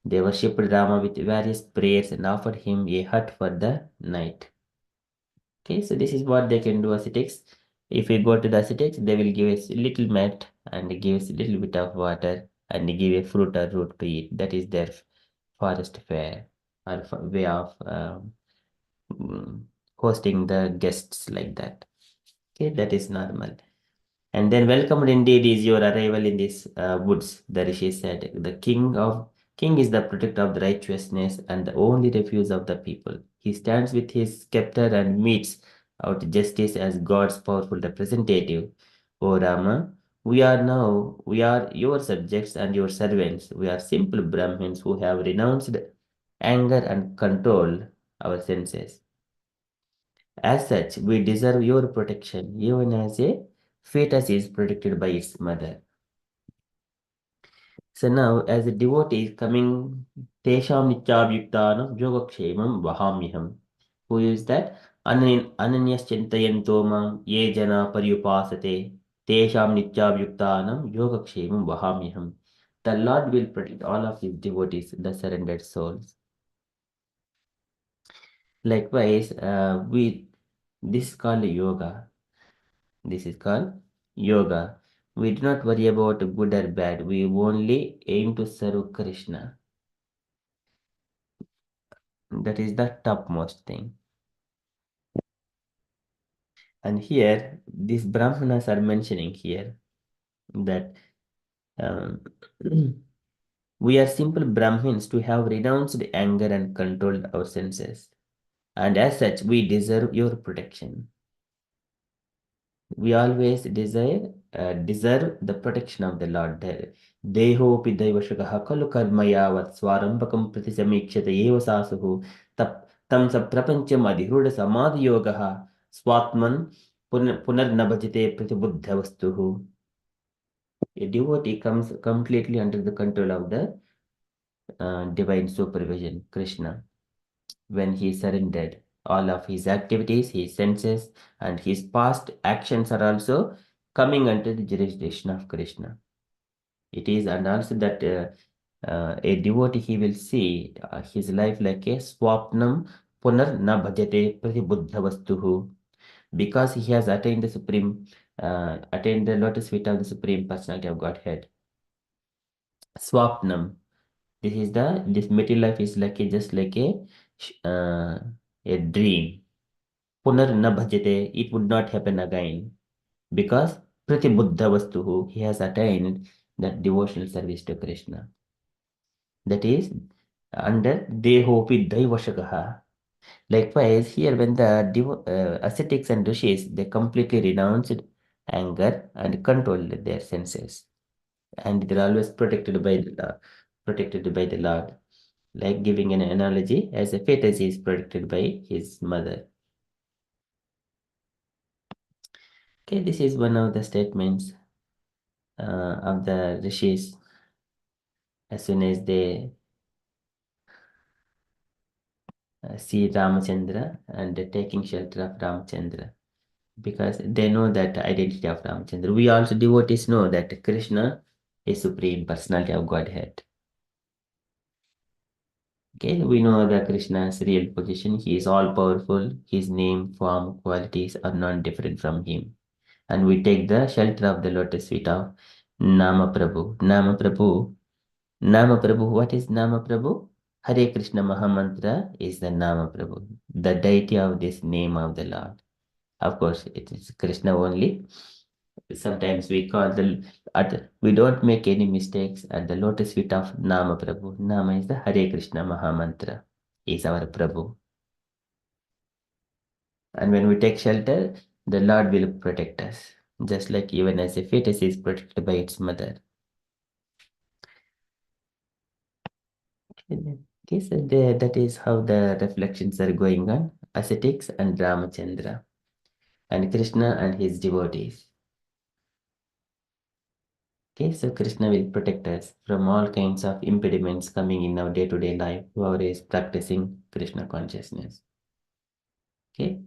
They worshipped Rama with various prayers and offered him a hut for the night. Okay, so this is what they can do ascetics. If we go to the ascetics, they will give us a little mat and give us a little bit of water and give a fruit or root to eat. That is their forest fare or way of hosting the guests like that. Okay, that is normal. And then welcomed indeed is your arrival in these woods, the rishi said. The king is the protector of the righteousness and the only refuge of the people. He stands with his scepter and metes out justice as God's powerful representative. O Rama, we are your subjects and your servants. We are simple Brahmins who have renounced anger and control our senses. As such, we deserve your protection, even as a fetus is protected by its mother. So now, as a devotee is coming, Tesham Nityabhyuktanam Yogakshemam Vahamyaham. Who is that? Ananyas Chintayanto Mam Ye Jana Paryupasate Tesham Nityabhyuktanam Yogakshemam Vahamyaham. The Lord will protect all of his devotees, the surrendered souls. Likewise, this is called yoga. This is called yoga. We do not worry about good or bad. We only aim to serve Krishna. That is the topmost thing. And here, these Brahmanas are mentioning here that we are simple Brahmins to have renounced anger and controlled our senses. And as such, we deserve your protection. We always deserve the protection of the Lord. Dehopi daivashakaha kalu karmayavat swarambakam pratisamikshata eva sasuhu tam saprapancham adhiruda samadhiyogaha swatman punarnabhajite pratibuddhavastuhu. A devotee comes completely under the control of the divine supervision, Krishna, when he surrendered. All of his activities, his senses, and his past actions are also coming under the jurisdiction of Krishna. It is, and also that a devotee, he will see his life like a swapnam punar na bhajate pratibuddhavastuhu, because he has attained the supreme, attained the lotus feet of the Supreme Personality of Godhead. Swapnam. This material life is like just like a dream. Punar na bhajate, it would not happen again, because pratibuddha vastuhu, he has attained that devotional service to Krishna. That is under dehopi daivashakaha. Likewise, here when the ascetics and rishis, they completely renounced anger and controlled their senses, and they're always protected by the Lord. Like giving an analogy, as a fetus is protected by his mother. Okay, this is one of the statements of the rishis as soon as they see Ramachandra and taking shelter of Ramachandra, because they know that identity of Ramachandra. We also devotees know that Krishna is Supreme Personality of Godhead. Okay, we know that Krishna's real position. He is all powerful. His name, form, qualities are not different from him. And we take the shelter of the lotus feet of Nama Prabhu. Nama Prabhu. Nama Prabhu. What is Nama Prabhu? Hare Krishna Mahamantra is the Nama Prabhu, the deity of this name of the Lord. Of course, it is Krishna only. Sometimes we call we don't make any mistakes at the lotus feet of Nama Prabhu. Nama is the Hare Krishna Mahamantra, is our Prabhu. And when we take shelter, the Lord will protect us, just like even as a fetus is protected by its mother. Okay, so that is how the reflections are going on, ascetics and Ramachandra, and Krishna and his devotees. Okay, so Krishna will protect us from all kinds of impediments coming in our day-to-day life, whoever is practicing Krishna consciousness. Okay,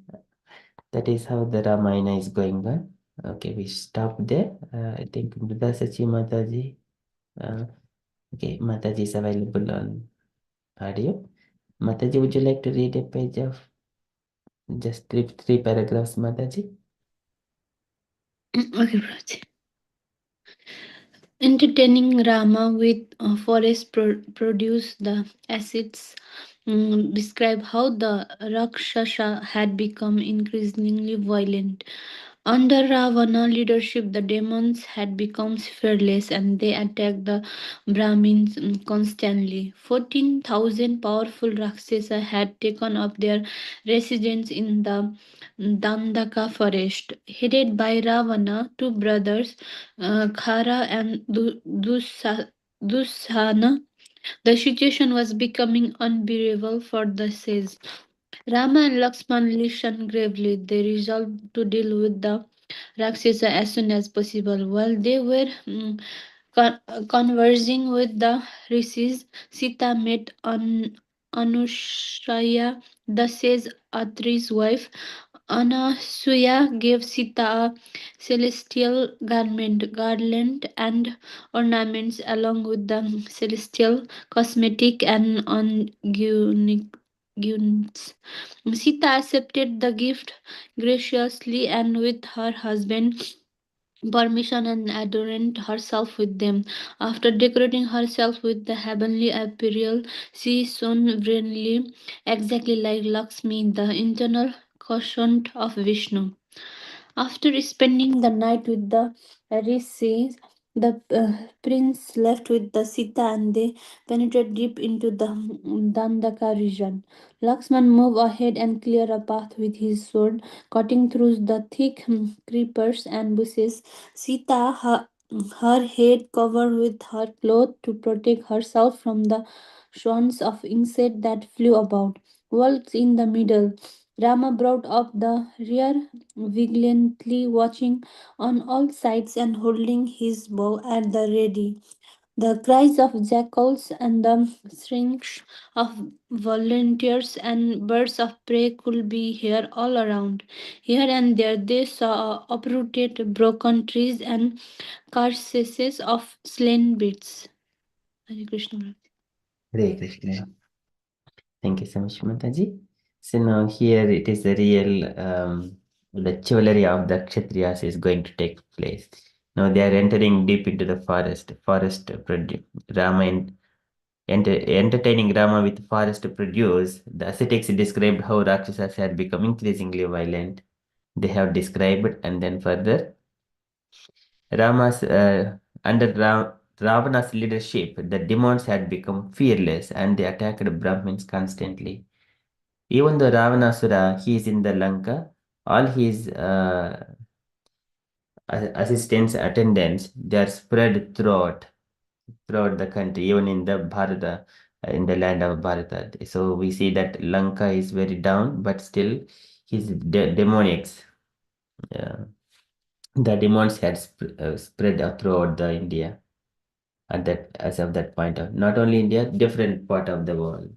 that is how the Ramayana is going on. Okay, we stop there. I think Mrida Sachi Mataji. Okay, Mataji is available on audio. Mataji, would you like to read a page of just three paragraphs, Mataji? Okay, Prabhuji. Entertaining Rama with forest produce the acids describe how the Rakshasa had become increasingly violent. Under Ravana leadership, the demons had become fearless and they attacked the Brahmins constantly. 14,000 powerful Rakshasa had taken up their residence in the Dandaka forest. Headed by Ravana, two brothers, Khara and Dusana, the situation was becoming unbearable for the sage. Rama and Lakshman listened gravely. They resolved to deal with the Rakshasa as soon as possible. While they were conversing with the rishis, Sita met Anushaya, the sage Atri's wife. Anasuya gave Sita a celestial garland, and ornaments along with the celestial cosmetic and unguents. Sita accepted the gift graciously and with her husband permission and adorned herself with them. After decorating herself with the heavenly apparel, she shone brilliantly, exactly like Lakshmi, the internal caution of Vishnu. After spending the night with the rishis, the prince left with the Sita and they penetrated deep into the Dandaka region. Lakshman moved ahead and cleared a path with his sword, cutting through the thick creepers and bushes. Sita, her head covered with her cloth to protect herself from the swarms of insects that flew about, walked in the middle. Rama brought up the rear, vigilantly watching on all sides and holding his bow at the ready. The cries of jackals and the shrieks of volunteers and birds of prey could be heard all around. Here and there they saw uprooted broken trees and carcasses of slain beasts. Hare Krishna. Hare Krishna. Thank you so much, Mataji. So now here it is the real the chivalry of the Kshatriyas is going to take place. Now they are entering deep into the forest. Rama entertaining Rama with forest produce. The ascetics described how Rakshasas had become increasingly violent. They have described and then further Rama's under Ravana's leadership, the demons had become fearless and they attacked Brahmins constantly. Even though Ravanasura, he is in the Lanka, all his assistants, attendants, they are spread throughout the country, even in the Bharata, in the land of Bharata. So we see that Lanka is very down, but still his demonics, the demons had spread throughout the India at that as of that point of not only India, different part of the world.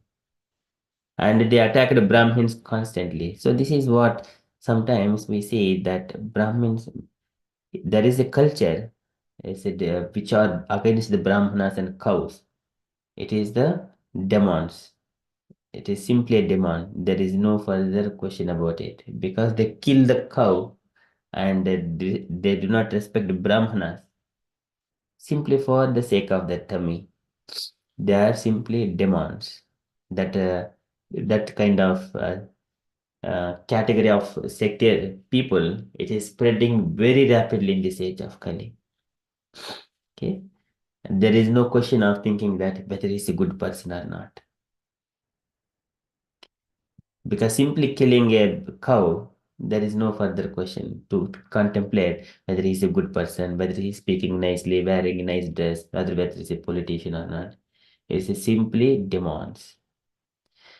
And they attacked Brahmins constantly. So this is what sometimes we see that Brahmins, there is a culture, which are against the Brahmanas and cows. It is the demons. It is simply a demand. There is no further question about it. Because they kill the cow and they do not respect Brahmanas simply for the sake of their tummy. They are simply demands. That kind of category of sectarian people, it is spreading very rapidly in this age of Kali. Okay, and there is no question of thinking that whether he's a good person or not, because simply killing a cow, there is no further question to contemplate whether he's a good person, whether he's speaking nicely, wearing a nice dress, whether he's a politician or not. It's simply demands.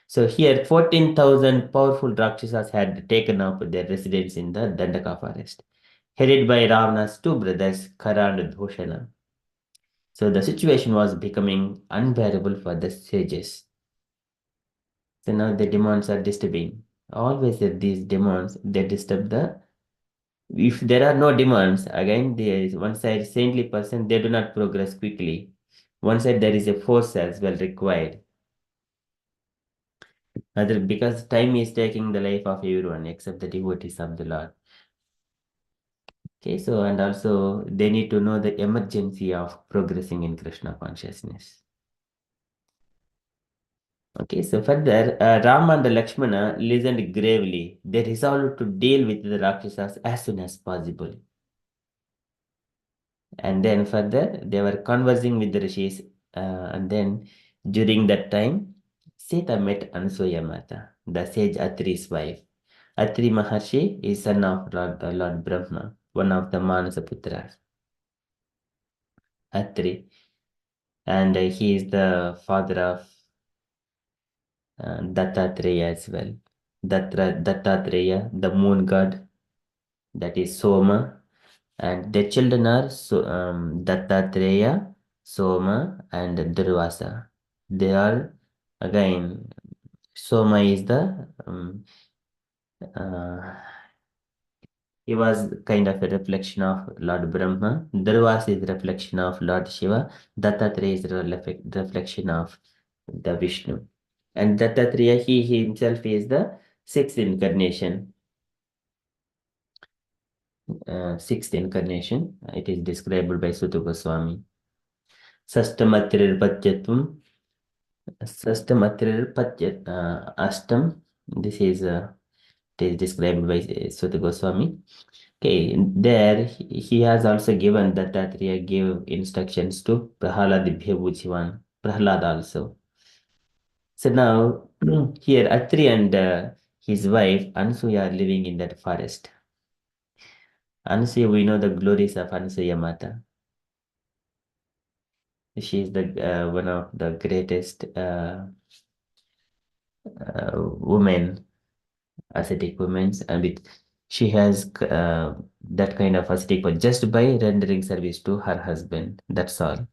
So here, 14,000 powerful Rakshasas had taken up their residence in the Dandaka forest, headed by Ravana's two brothers, Khara and Dhoshana. So the situation was becoming unbearable for the sages. So now the demands are disturbing. Always these demands, they disturb the... If there are no demands, again, there is one side saintly person, they do not progress quickly. One side there is a force as well required. Because time is taking the life of everyone except the devotees of the Lord. Okay, so and also they need to know the emergency of progressing in Krishna consciousness. Okay, so further, Rama and Lakshmana listened gravely. They resolved to deal with the Rakshasas as soon as possible. And then further, they were conversing with the rishis. And then during that time, Sita met Ansuya Mata, the sage Atri's wife. Atri Maharshi is son of Lord Brahma, one of the Manasa Putras. Atri. And he is the father of Dattatreya as well. Dattatreya, the moon god, that is Soma, and their children are Dattatreya, Soma, and Durvasa. They are, again, Soma is the he was kind of a reflection of Lord Brahma. Durvasa is a reflection of Lord Shiva. Dattatreya is a reflection of the Vishnu. And Dattatreya, he himself is the sixth incarnation. Sixth incarnation. It is described by Suta Goswami. Sastamatir Patyatvam. Sastamatir Patyat. Ashtam. This is it is described by Suta Goswami. Okay, there he has also given that Dattatreya gave instructions to Prahalad Bhyavuchivan. Prahalad also. So now here Atri and his wife Ansuya are living in that forest. Ansuya, we know the glories of Ansuya Mata. She is the one of the greatest women, ascetic women, and she has that kind of ascetic but just by rendering service to her husband. That's all.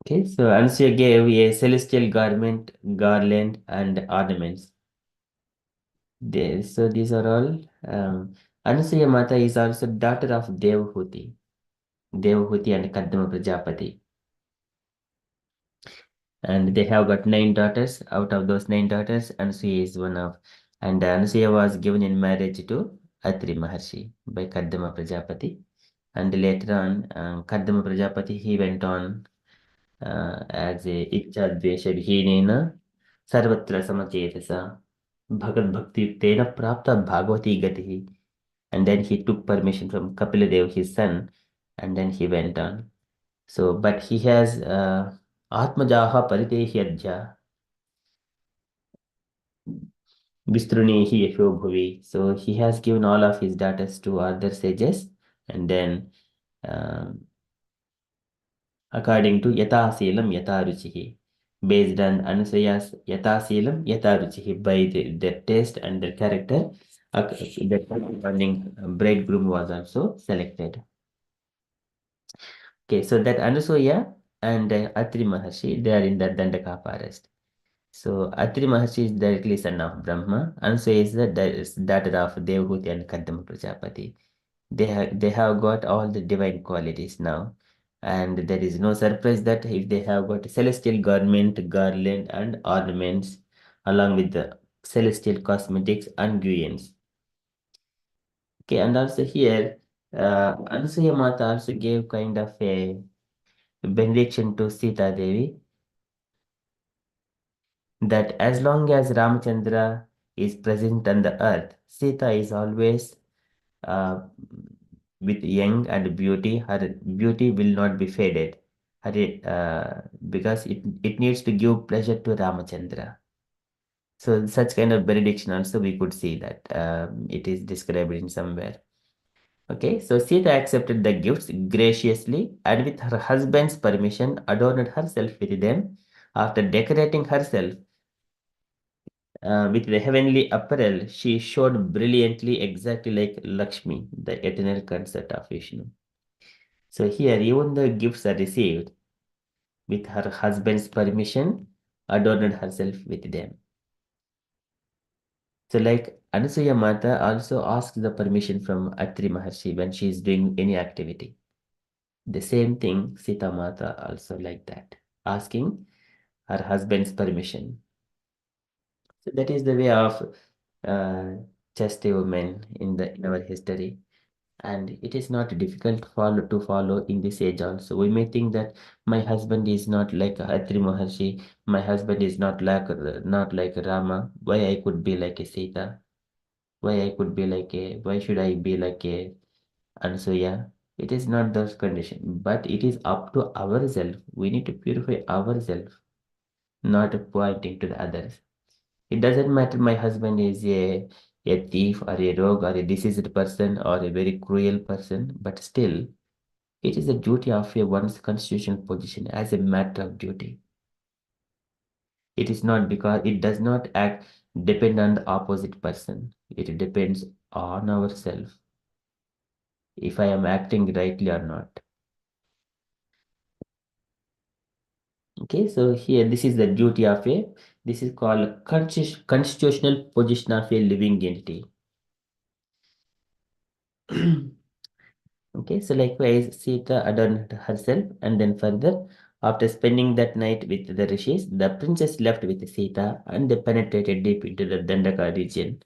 Okay, so Ansuya gave a celestial garment, garland, and ornaments. So these are all. Ansuya Mata is also daughter of Devahuti and Kadama Prajapati. And they have got 9 daughters. Out of those 9 daughters, Ansuya is one of. And Ansuya was given in marriage to Atri Maharshi by Kadama Prajapati. And later on, Kadama Prajapati, he went on as a Icha Dvesha Vihinena Sarvatra Samachetasa Bhagat Bhakti Yuktena Prapta Bhagavati Gatihi. And then he took permission from Kapiladev, his son, and then he went on. So, but he has Atmajaha Pariteshyadja Vistrunehi Yasho Bhuvi. So he has given all of his daughters to other sages, and then according to Yata Selam Yata Ruchihi, based on Anusaya's Yata Selam Yata Ruchihi, by their taste and their character, the corresponding bridegroom was also selected. Okay, so that Anusuya and Atri Maharshi, they are in the Dandaka forest. So Atri Maharshi is directly son of Brahma. Anusuya is the daughter of Devahuti and Kadama Prajapati. They have got all the divine qualities now. And there is no surprise that if they have got celestial garment, garland, and ornaments, along with the celestial cosmetics and guians. Okay, and also here, Anasuya Mata also gave kind of a benediction to Sita Devi, that as long as Ramachandra is present on the earth, Sita is always uh, with young and beauty. Her beauty will not be faded. Because it needs to give pleasure to Ramachandra. So such kind of benediction also we could see that it is described in somewhere. Okay, so Sita accepted the gifts graciously and with her husband's permission adorned herself with them. After decorating herself with the heavenly apparel, she showed brilliantly exactly like Lakshmi, the eternal consort of Vishnu. So here, even the gifts are received with her husband's permission, adorned herself with them. So like Anasuya Mata also asks the permission from Atri Maharshi when she is doing any activity. The same thing, Sita Mata also like that, asking her husband's permission. So that is the way of chaste women in our history. And it is not difficult to follow in this age also. We may think that my husband is not like Atri Maharshi, my husband is not like Rama. Why I could be like a Sita? Why should I be like a Ansuya? It is not those conditions, but it is up to ourselves. We need to purify ourselves, not pointing to the others. It doesn't matter my husband is a thief or a rogue or a diseased person or a very cruel person, but still it is a duty of one's constitutional position as a matter of duty. It is not because it does not depend on the opposite person. It depends on ourselves if I am acting rightly or not. Okay, so here this is the duty of this is called constitutional position of a living entity. Okay, so likewise, Sita adorned herself, and then further, after spending that night with the rishis, the princess left with Sita and they penetrated deep into the Dandaka region.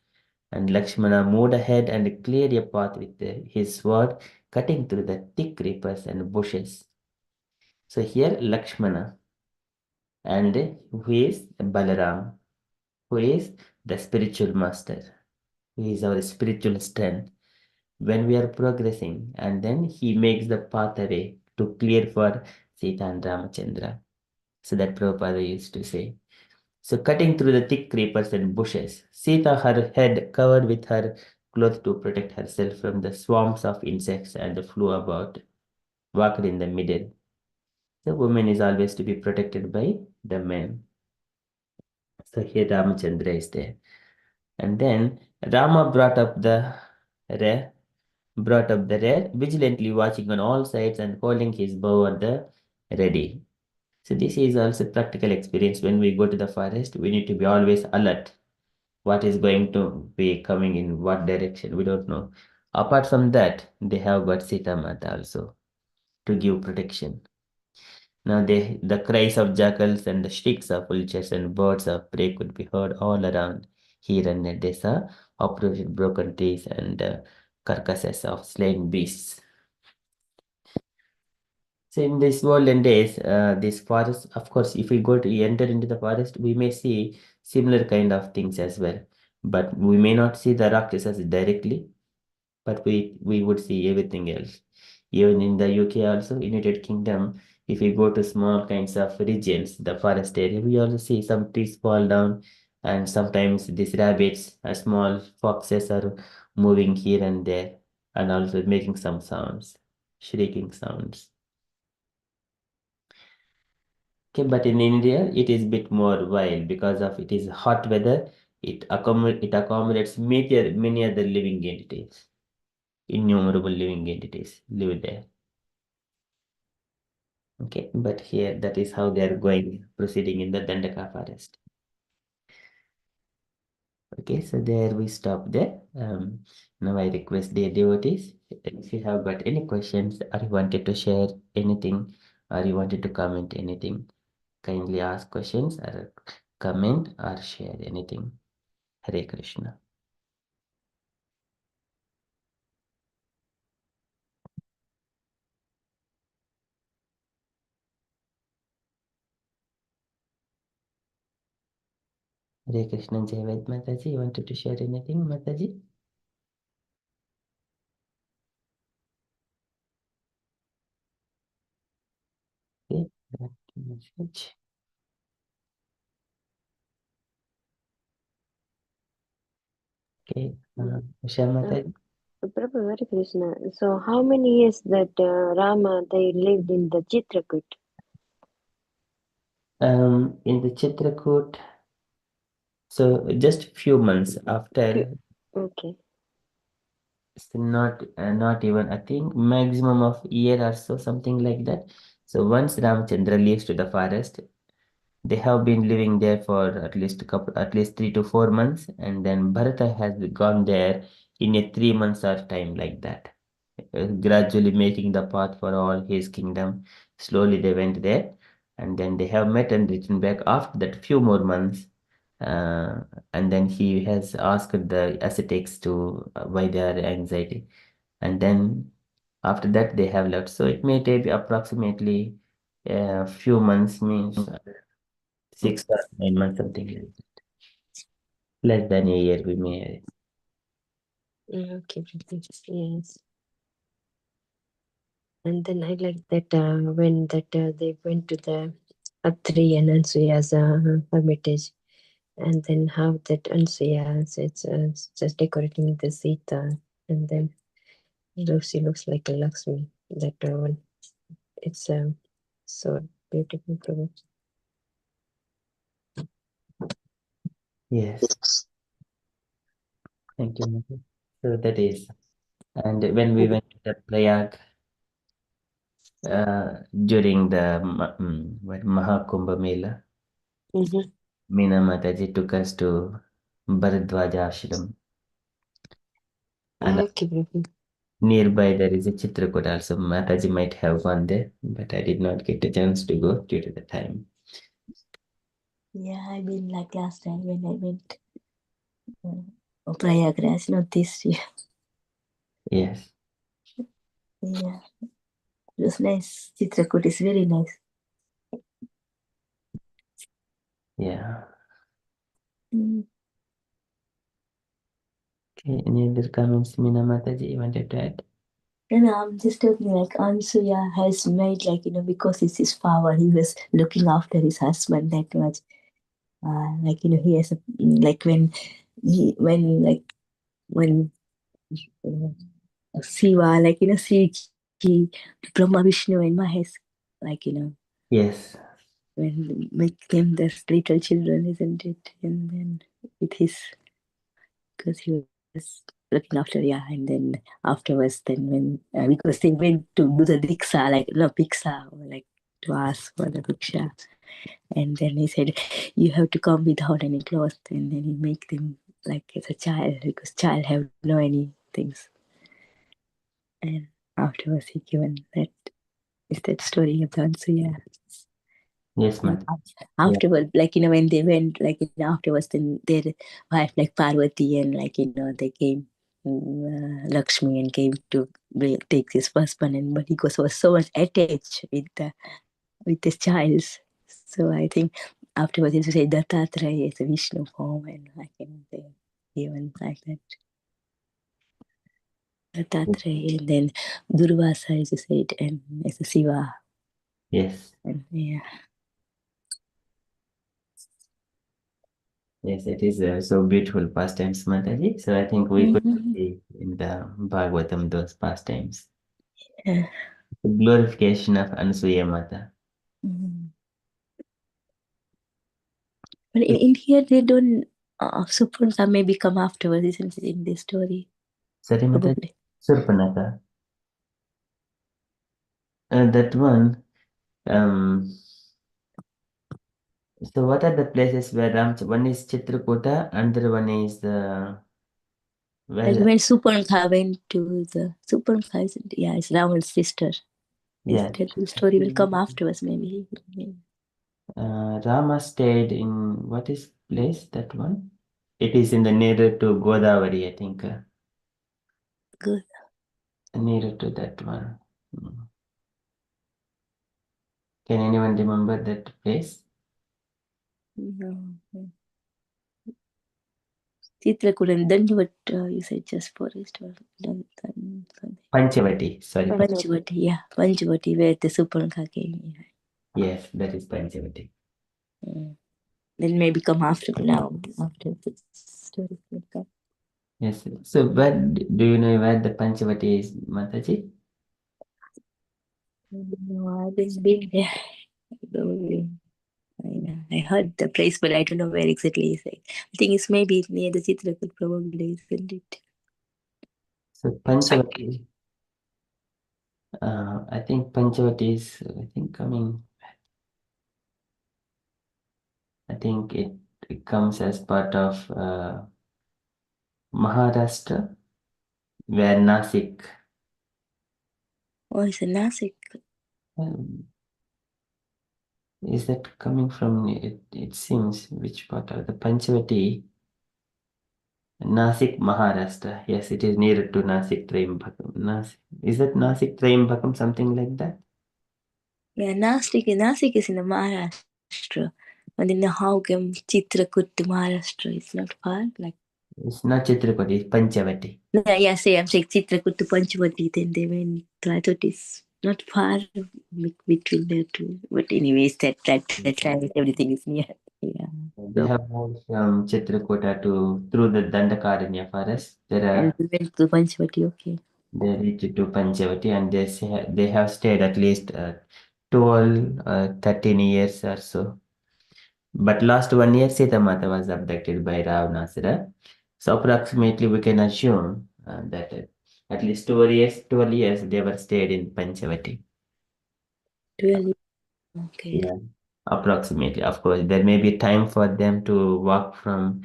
And Lakshmana moved ahead and cleared a path with his sword, cutting through the thick creepers and bushes. So here, Lakshmana, and who is Balaram, who is the spiritual master, who is our spiritual strength when we are progressing, and then he makes the pathway to clear for Sita and Ramachandra. So that Prabhupada used to say. So cutting through the thick creepers and bushes, Sita, her head covered with her cloth to protect herself from the swarms of insects and flew about, walked in the middle. The woman is always to be protected by the men. So here Ramachandra is there. And then Rama brought up the rear, vigilantly watching on all sides and holding his bow at the ready. So this is also practical experience. When we go to the forest, we need to be always alert. What is going to be coming in what direction? We don't know. Apart from that, they have got Sita Mata also to give protection. Now the cries of jackals and the shrieks of vultures and birds of prey could be heard all around. Here and there they saw uprooted broken trees and carcasses of slain beasts. So in this olden days, this forest, of course, if we go to enter into the forest, we may see similar kind of things as well. But we may not see the Rakshasas directly, but we would see everything else. Even in the UK also, United Kingdom, if we go to small kinds of regions, the forest area, we also see some trees fall down, and sometimes these rabbits and small foxes are moving here and there, and also making some sounds, shrieking sounds. Okay, but in India, it is a bit more wild because of it is hot weather. It accommodates many other living entities. Innumerable living entities live there. Okay, but here that is how they are proceeding in the Dandaka forest. Okay, so there we stop there. Now I request the devotees, if you have got any questions or you wanted to share anything or you wanted to comment anything, kindly ask questions or comment or share anything. Hare Krishna. Hare Krishna. Jai Mataji, you wanted to share anything, Mataji? Okay, that message. Okay, Usha Mataji. Prabhu, Hare Krishna. So, how many years that Rama they lived in the Chitrakoot? In the Chitrakoot, so just few months after, Okay. it's not even, I think maximum of year or so, something like that. So once Ramchandra leaves to the forest, they have been living there for at least 3 to 4 months, and then Bharata has gone there in a 3 months or time like that, gradually making the path for all his kingdom. Slowly they went there, and then they have met and returned back after that few more months. And then he has asked the ascetics to why they are anxiety, and then after that they have left. So it may take approximately a few months, means 6 or 9 months, something like that. Less than a year, we may. Okay, Prabhu. Yes. And then I like that when that they went to the Atri and Ansuya's hermitage, and then how that Ansuya it's just decorating the Sita, and then she looks like a Lakshmi. That one, it's so beautiful, Prabhu. Yes, thank you, Mother. So that is, and when we went to the Prayag during the Mahakumbha Mela, Mm-hmm. Meena Mataji took us to Bharadwaja Ashram, and Okay, Prabhu. nearby there is a Chitrakoot also. Mataji might have gone there, but I did not get a chance to go due to the time. Yeah, I mean, like last time when I went Prayagraj, not this year. Yes, Yeah, it was nice. Chitrakoot is very nice. yeah. Mm. Okay, any other comments, Meena Mataji, you wanted to add? And I'm just talking like Ansuya has made because it's his power. He was looking after his husband that much. He has when Shiva, Sri Brahma, Vishnu, and Mahesh, Yes, when make them the little children, isn't it? And then with his, because he was looking after, and then afterwards, then when because they went to do the diksha, piksha, or to ask for the diksha, and then he said, "You have to come without any clothes," and then he make them like as a child, because child have no any things, and afterwards he given that is that story of the Ansuya. yes, And Mataji. afterwards, when they went, afterwards, then their wife, Parvati, and they came, Lakshmi, and came to take this husband, and but he was so much attached with this child. So I think afterwards, he say Dattatreya is a Vishnu form, and they even like that. Dattatreya, and then Durvasa is said, and as a Shiva, Yes, and yeah. yes, it is so beautiful pastimes, Mataji. So I think we could see in the Bhagavatam those pastimes. Yeah. The glorification of Ansuya Mata. Mm. But in here, they don't. Supunsa maybe come afterwards, isn't it, in this story? Sorry, Mataji. Probably. Surpanaka. That one, um, So what are the places where one is Chitrakuta, another one is the Like when Suparnkha went to the Suparnkha, it's Ravan's sister. yeah. The story will come afterwards, maybe. Rama stayed in what is place that one? It is in the nearer to Godavari, I think. Good. Nearer to that one. Can anyone remember that place? No. Chitrakuta, and then what you said, just forest or something. Panchavati, sorry. Panchavati, Panchavati, where the Suparnkha came. Yes, that is Panchavati. Then maybe come after the story will come. Yes. So where do you know where the Panchavati is, Mataji? No, I haven't been there. Probably. I heard the place, but I don't know where exactly it's like. I think it's maybe near the Chitrakoot, probably, isn't it? So Panchavati, I think Panchavati is, coming. I think it comes as part of Maharashtra, where Nasik. Oh, it's in Nasik. Is that coming from it? It seems which part of the Panchavati? Nasik, Maharashtra. Yes, it is nearer to Nasik, Traimbakam. Nasik. Is that Nasik, Traimbakam, something like that? Yeah, Nasik is in the Maharashtra. And then how come Chitrakoot to Maharashtra? It's not far. Like, It's not Chitrakoot, it's Panchavati. I'm saying Chitrakoot to Panchavati. Then they went. I thought it's not far between the two. But anyways, that time everything is near. Yeah. They have moved from Chitrakoota through the Dandakaranya forest. And we went to Panchavati. Okay. They reached to Panchavati and they have stayed at least 12, 13 years or so. But last 1 year, Sita Mata was abducted by Ravanasura. So approximately we can assume that at least 12 years they were stayed in Panchavati. 12. Okay. Yeah, approximately. Of course, there may be time for them to walk from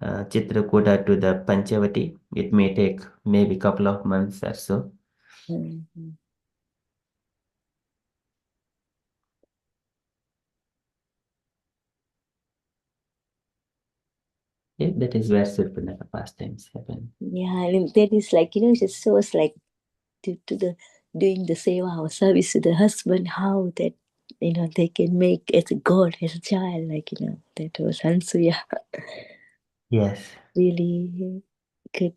Chitrakuta to the Panchavati. It may take maybe couple of months or so. Mm-hmm. Yeah, that is where Surpanaka pastimes happen. Yeah, I mean, that is like, it just shows like to the doing the seva or service to the husband, how that, they can make as a god, as a child, like, that was Hansuya. Yes. Really good.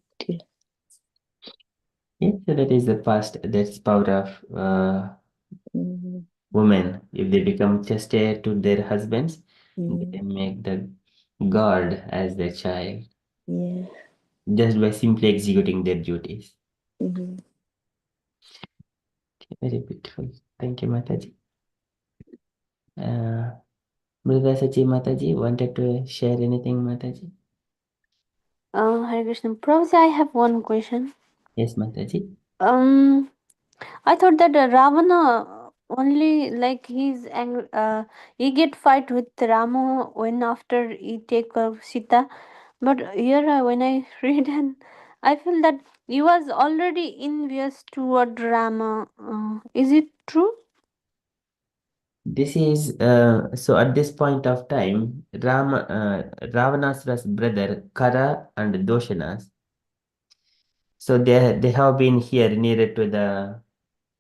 Yeah, so that is the past. That's power of women. If they become chaste to their husbands, they can make the god as their child. Yeah. Just by simply executing their duties. Mm-hmm. Very beautiful. Thank you, Mataji. Mrugasachi Mataji wanted to share anything, Mataji? Hare Krishna. Prabhuji, I have one question. Yes, Mataji. I thought that Ravana only like he's angry. He get fight with Rama when after he take Sita, but here when I read and I feel that he was already envious toward Rama. Is it true? This is so at this point of time, Ravanasura's brother Kara and Doshanas. So they have been here nearer to the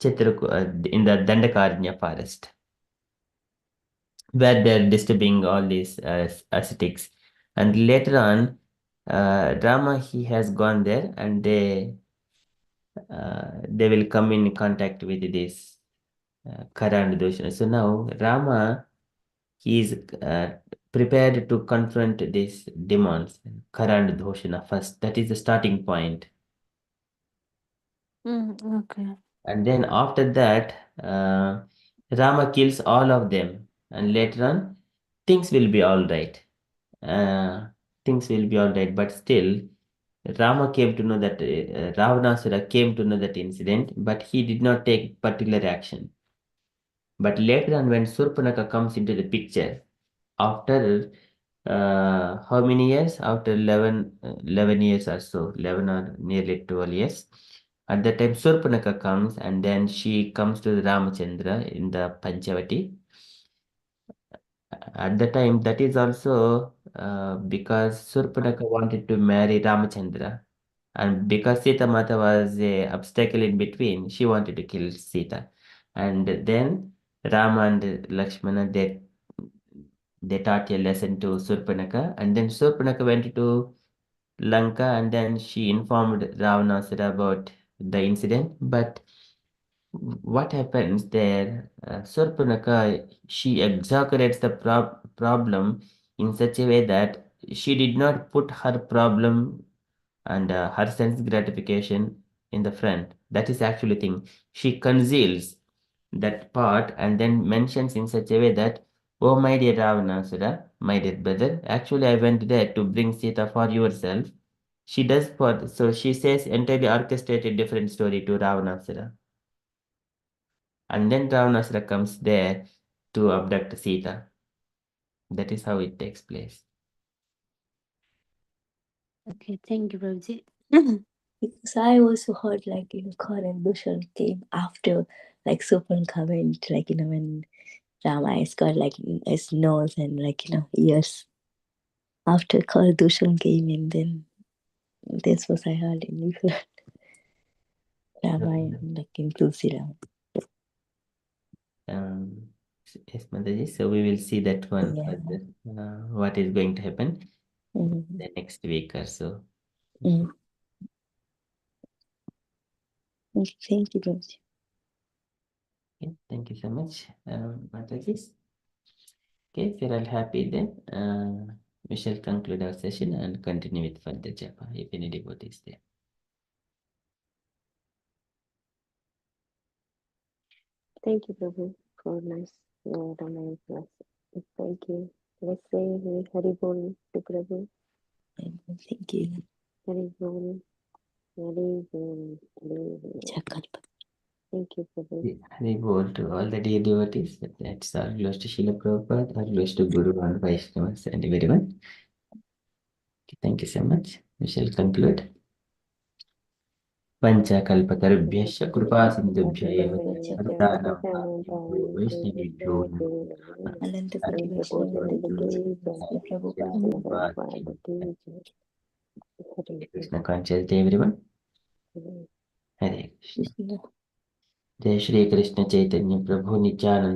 in the Dandakaranya forest, where they're disturbing all these ascetics. And later on, Rama he has gone there, and they will come in contact with this Kara and Doshana. So now Rama he is prepared to confront these demons, Kara and Doshana first. That is the starting point. Okay. And then after that, Rama kills all of them, and later on, things will be all right. Things will be all right, but still, Rama came to know that Ravanasura came to know that incident, but he did not take particular action. But later on, when Surpanaka comes into the picture, after how many years? After 11 years or so, 11 or nearly 12 years. At that time, Surpanaka comes and then she comes to Ramachandra in the Panchavati. At the time, that is also because Surpanaka wanted to marry Ramachandra. And because Sita Mata was a obstacle in between, she wanted to kill Sita. And then Rama and Lakshmana, they taught a lesson to Surpanaka. And then Surpanaka went to Lanka and then she informed Ravanasura about the incident. But what happens there? Surpanaka, she exaggerates the problem in such a way that she did not put her problem and her sense gratification in the front. That is actually thing. She conceals that part and then mentions in such a way that, oh my dear Ravanasura, my dear brother, actually I went there to bring Sita for yourself. She does for so she says entirely orchestrated different story to Ravanasura. And then Ravanasura comes there to abduct Sita. That is how it takes place. Okay, thank you, Prabhuji. Because I also heard like Kar and Dushan came after like Supan comment, like when Rama has got like his nose and like ears. After Kar Dushan came in, then this was I heard in Ramayana, like in Tulsi Ram. Yes, Mataji. So we will see that one Yeah. further. What is going to happen Mm-hmm. the next week or so. Mm. Thank you, Prabhuji. Okay, thank you so much, Mataji. Okay, if you're all happy, then we shall conclude our session and continue with further japa if any devotee is there. Thank you, Prabhu, for nice Ramayana class. Thank you. Let's say Hari Bol to Prabhu. Thank you. Hari Bol. Hari Bol. Hari Bol. Chakalpa. Thank you, Prabhu. Hari Bol to all the dear devotees. That's all glories to Srila Prabhupada, all glories to Guru and Vaishnavas and everyone. Okay, thank you so much. We shall conclude. पंचकल्पतरुभ्यश्च कृपासिन्धुभ्य एव पतितानां पावनेभ्यो वैष्णवेभ्यो Anantapati Vaishnava Prabhupada. Krishna conscious day everyone. Hare Krishna. Krishna. Jai Shri Krishna Chaitanya Prabhu Nityananda